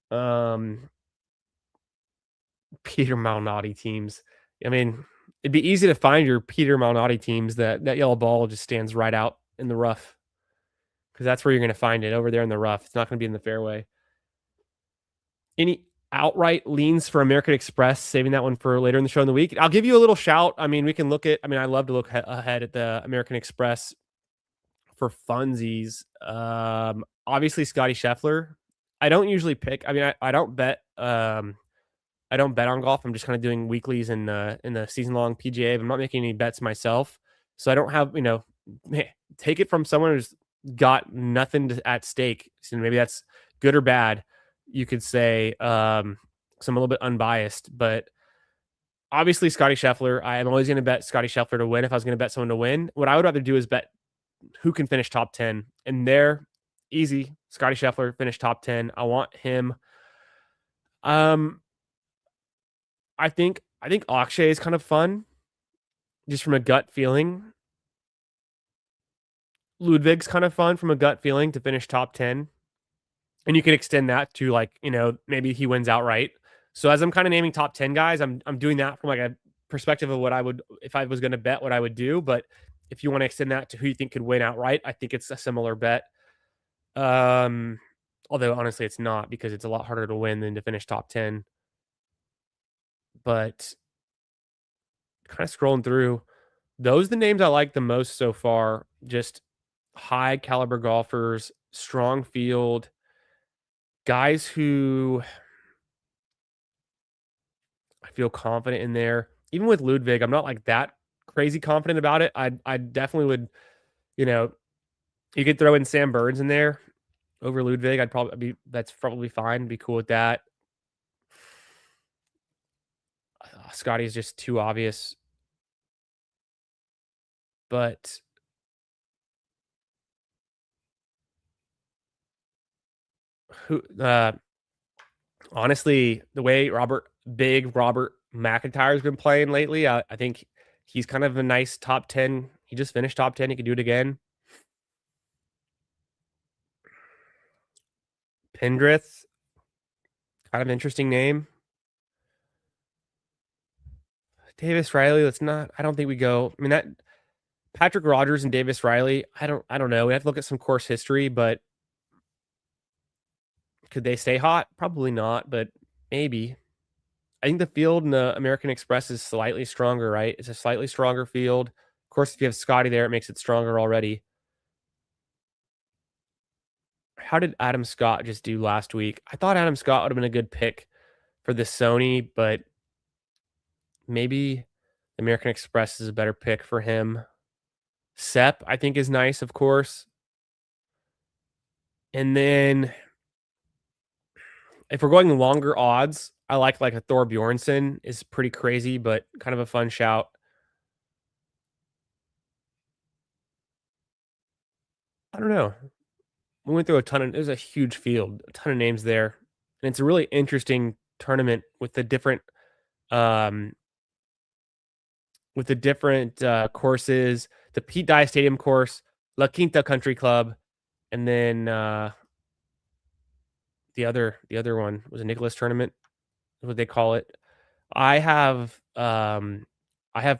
Um Peter Malnati teams. I mean, it'd be easy to find your Peter Malnati teams. That yellow ball just stands right out in the rough because that's where you're going to find it, over there in the rough. It's not going to be in the fairway. Any outright leans for American Express, saving that one for later in the show in the week. I'll give you a little shout. I mean, we can look at, I mean, I love to look ahead at the American Express for funsies. Obviously Scotty Scheffler. I don't usually pick, I mean, I don't bet, I don't bet on golf. I'm just kind of doing weeklies in the season long PGA. I'm not making any bets myself. So I don't have, take it from someone who's got nothing at stake. So maybe that's good or bad. You could say, so I'm a little bit unbiased, but obviously Scotty Scheffler, I am always going to bet Scotty Scheffler to win. If I was going to bet someone to win, what I would rather do is bet who can finish top 10, and they're easy. Scotty Scheffler finish top 10. I want him. I think Akshay is kind of fun, just from a gut feeling. Ludwig's kind of fun from a gut feeling to finish top 10. And you can extend that to, like, maybe he wins outright. So as I'm kind of naming top 10 guys, I'm doing that from like a perspective of what I would, if I was going to bet, what I would do. But if you want to extend that to who you think could win outright, I think it's a similar bet. Although honestly it's not, because it's a lot harder to win than to finish top 10. But kind of scrolling through, those are the names I like the most so far. Just high caliber golfers, strong field, guys who I feel confident in there. Even with Ludwig, I'm not like that crazy confident about it. I definitely would, you know, you could throw in Sam Burns in there over Ludwig. That's probably fine. Be cool with that. Scotty's just too obvious. But who honestly, the way Big Robert McIntyre's been playing lately, I think he's kind of a nice top 10. He just finished top 10. He could do it again. Pendrith, kind of interesting name. Davis Riley, I don't think we go. I mean, that Patrick Rogers and Davis Riley, I don't know. We have to look at some course history, but could they stay hot? Probably not, but maybe. I think the field in the American Express is slightly stronger, right? It's a slightly stronger field. Of course, if you have Scotty there, it makes it stronger already. How did Adam Scott just do last week? I thought Adam Scott would have been a good pick for the Sony, but maybe American Express is a better pick for him. Sep, I think, is nice, of course. And then if we're going longer odds, I like a Thor Bjornsson is pretty crazy, but kind of a fun shout. I don't know. We went through there's a huge field, a ton of names there. And it's a really interesting tournament with the different um courses, the Pete Dye Stadium course, La Quinta Country Club, and then the other one was a Nicholas tournament, is what they call it. I have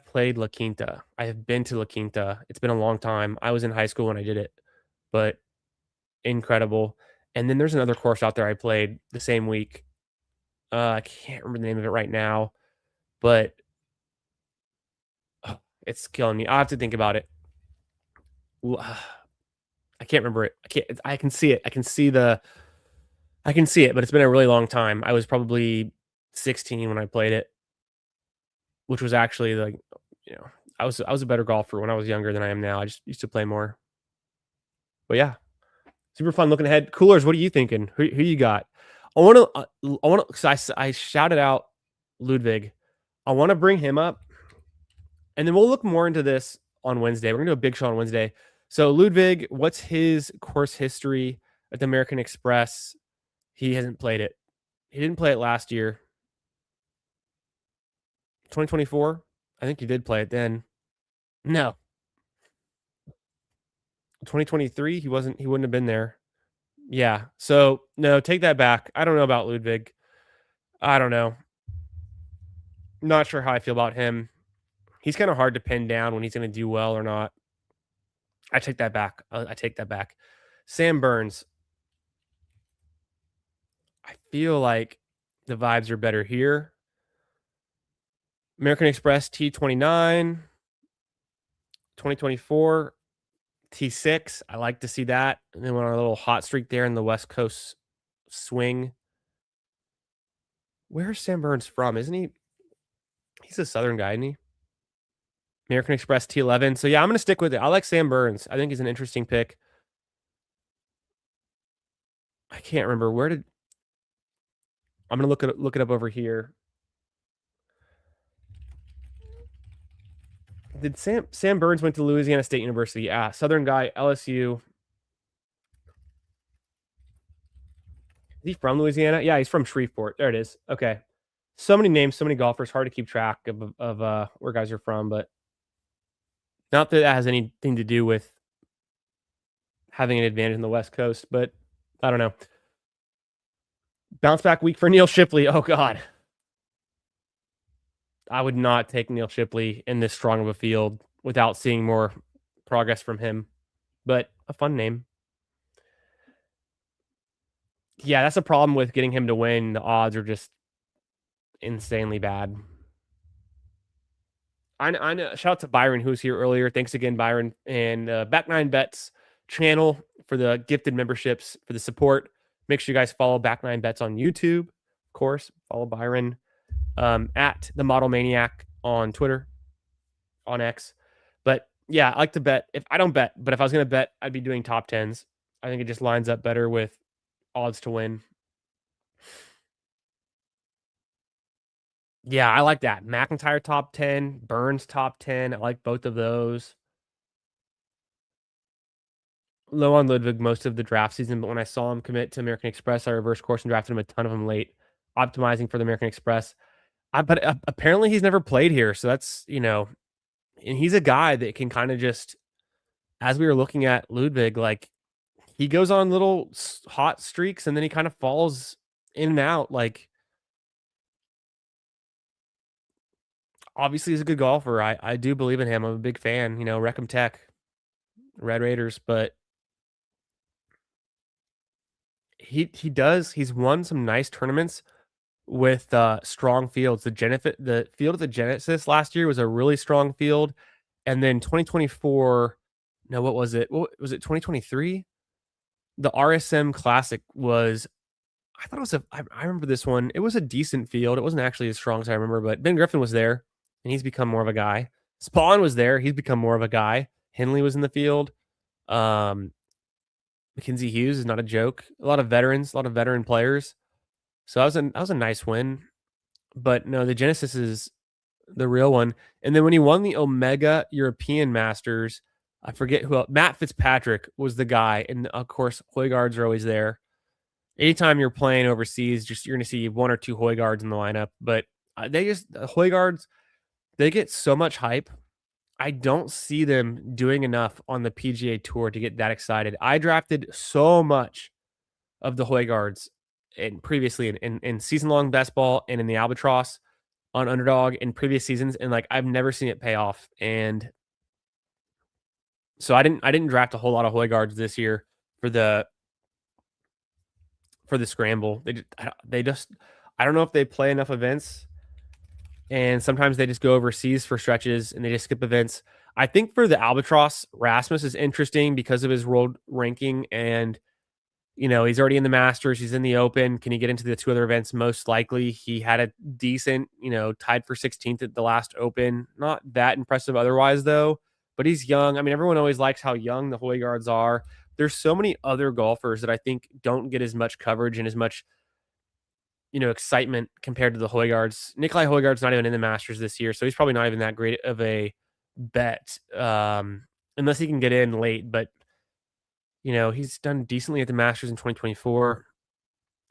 played La Quinta. I have been to La Quinta. It's been a long time. I was in high school when I did it, but incredible. And then there's another course out there I played the same week. I can't remember the name of it right now, but it's killing me. I have to think about it. I can't remember it. I can see it. I can see it, but it's been a really long time. I was probably 16 when I played it, which was actually like you know, I was a better golfer when I was younger than I am now. I just used to play more. But yeah, super fun looking ahead. Coolers, what are you thinking? Who you got? I want to. I shouted out Ludwig. I want to bring him up, and then we'll look more into this on Wednesday. We're gonna do a big show on Wednesday. So Ludwig, what's his course history at the American Express? He hasn't played it. He didn't play it last year. 2024. I think he did play it then. No, 2023. He wasn't. He wouldn't have been there. Yeah. So no, take that back. I don't know about Ludwig. I don't know. Not sure how I feel about him. He's kind of hard to pin down when he's going to do well or not. I take that back. I take that back. Sam Burns. I feel like the vibes are better here. American Express T29, 2024 T6. I like to see that. And then went on a little hot streak there in the West Coast swing. Where's Sam Burns from? Isn't he? He's a Southern guy, isn't he? American Express T11. So yeah, I'm going to stick with it. I like Sam Burns. I think he's an interesting pick. I can't remember where did. I'm going to look it up over here. Did Sam Burns went to Louisiana State University? Yeah, Southern guy, LSU. Is he from Louisiana? Yeah, he's from Shreveport. There it is. Okay. So many names, so many golfers. Hard to keep track of where guys are from, but not that that has anything to do with having an advantage in the West Coast. But I don't know. Bounce back week for Neil Shipley. Oh God, I would not take Neil Shipley in this strong of a field without seeing more progress from him. But a fun name. Yeah, that's a problem with getting him to win. The odds are just insanely bad. I know. Shout out to Byron, who was here earlier. Thanks again, Byron, and Back Nine Bets channel for the gifted memberships, for the support. Make sure you guys follow Back Nine Bets on YouTube, of course. Follow Byron at the Model Maniac on Twitter, on X. But yeah, I like to bet. If I don't bet, but if I was going to bet, I'd be doing top tens. I think it just lines up better with odds to win. Yeah, I like that. McIntyre top 10, Burns top 10. I like both of those. Low on Ludwig most of the draft season, but when I saw him commit to American Express, I reverse course and drafted him a ton of them late, optimizing for the American Express. But apparently he's never played here, so that's, and he's a guy that can kind of just, as we were looking at Ludwig, like he goes on little hot streaks and then he kind of falls in and out. Like, obviously he's a good golfer. I do believe in him. I'm a big fan. Reckham Tech, Red Raiders, but he's won some nice tournaments with strong fields. The field of the Genesis last year was a really strong field, and then 2024. No, what was it? What was it? 2023. The RSM Classic was. I thought it was I remember this one. It was a decent field. It wasn't actually as strong as I remember, but Ben Griffin was there, and he's become more of a guy. Spawn was there. He's become more of a guy. Henley was in the field. Mackenzie Hughes is not a joke. A lot of veterans, a lot of veteran players. So that was a nice win. But no, the Genesis is the real one. And then when he won the Omega European Masters, I forget who else. Matt Fitzpatrick was the guy. And of course, Hoygaards are always there. Anytime you're playing overseas, you're going to see one or two Hoygaards in the lineup. But Hoygaards, they get so much hype. I don't see them doing enough on the PGA Tour to get that excited. I drafted so much of the Hoygaards previously in season-long best ball and in the Albatross on Underdog in previous seasons, and like I've never seen it pay off. And so I didn't draft a whole lot of Hoygaards this year for the Scramble. They just I don't know if they play enough events, and sometimes they just go overseas for stretches and they just skip events. I think for the Albatross, Rasmus is interesting because of his world ranking, and He's already in the Masters. He's in the Open. Can he get into the two other events? Most likely. He had a decent, tied for 16th at the last Open. Not that impressive otherwise, though. But he's young. I mean, everyone always likes how young the Hoygaards are. There's so many other golfers that I think don't get as much coverage and as much, excitement compared to the Hoygaards. Nikolai Hoygaard's not even in the Masters this year, so he's probably not even that great of a bet, unless he can get in late. But he's done decently at the Masters in 2024.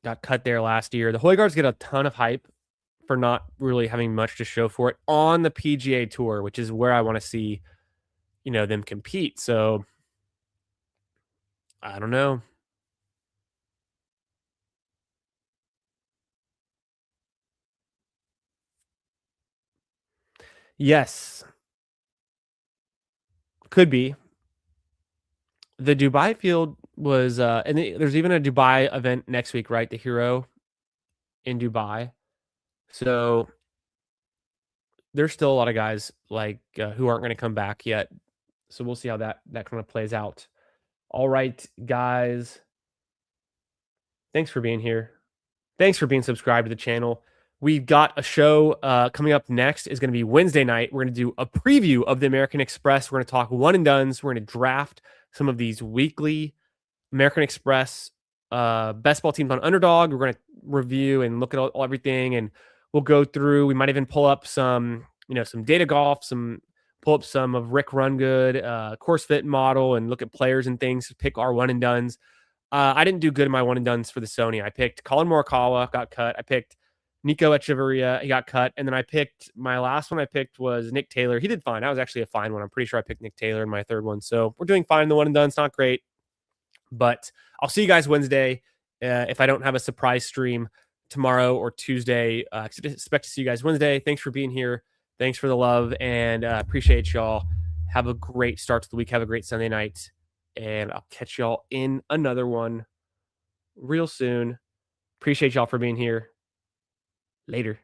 Got cut there last year. The Hoygaards get a ton of hype for not really having much to show for it on the PGA Tour, which is where I want to see, them compete. So I don't know. Yes, could be. The Dubai field was, there's even a Dubai event next week, right? The Hero in Dubai. So there's still a lot of guys like who aren't going to come back yet. So we'll see how that kind of plays out. All right, guys. Thanks for being here. Thanks for being subscribed to the channel. We've got a show coming up next. Is going to be Wednesday night. We're going to do a preview of the American Express. We're going to talk one and dones. We're going to draft some of these weekly American Express best ball teams on Underdog. We're going to review and look at everything, and we'll go through. We might even pull up some, some data golf, pull up some of Rick Rungood, course fit model, and look at players and things to pick our one and dones. I didn't do good in my one and dones for the Sony. I picked Colin Morikawa, got cut. I picked Nico Echeverria, he got cut. And then my last one I picked was Nick Taylor. He did fine. That was actually a fine one. I'm pretty sure I picked Nick Taylor in my third one. So we're doing fine in the one and done. It's not great, but I'll see you guys Wednesday. If I don't have a surprise stream tomorrow or Tuesday, expect to see you guys Wednesday. Thanks for being here. Thanks for the love, and appreciate y'all. Have a great start to the week. Have a great Sunday night. And I'll catch y'all in another one real soon. Appreciate y'all for being here. Later.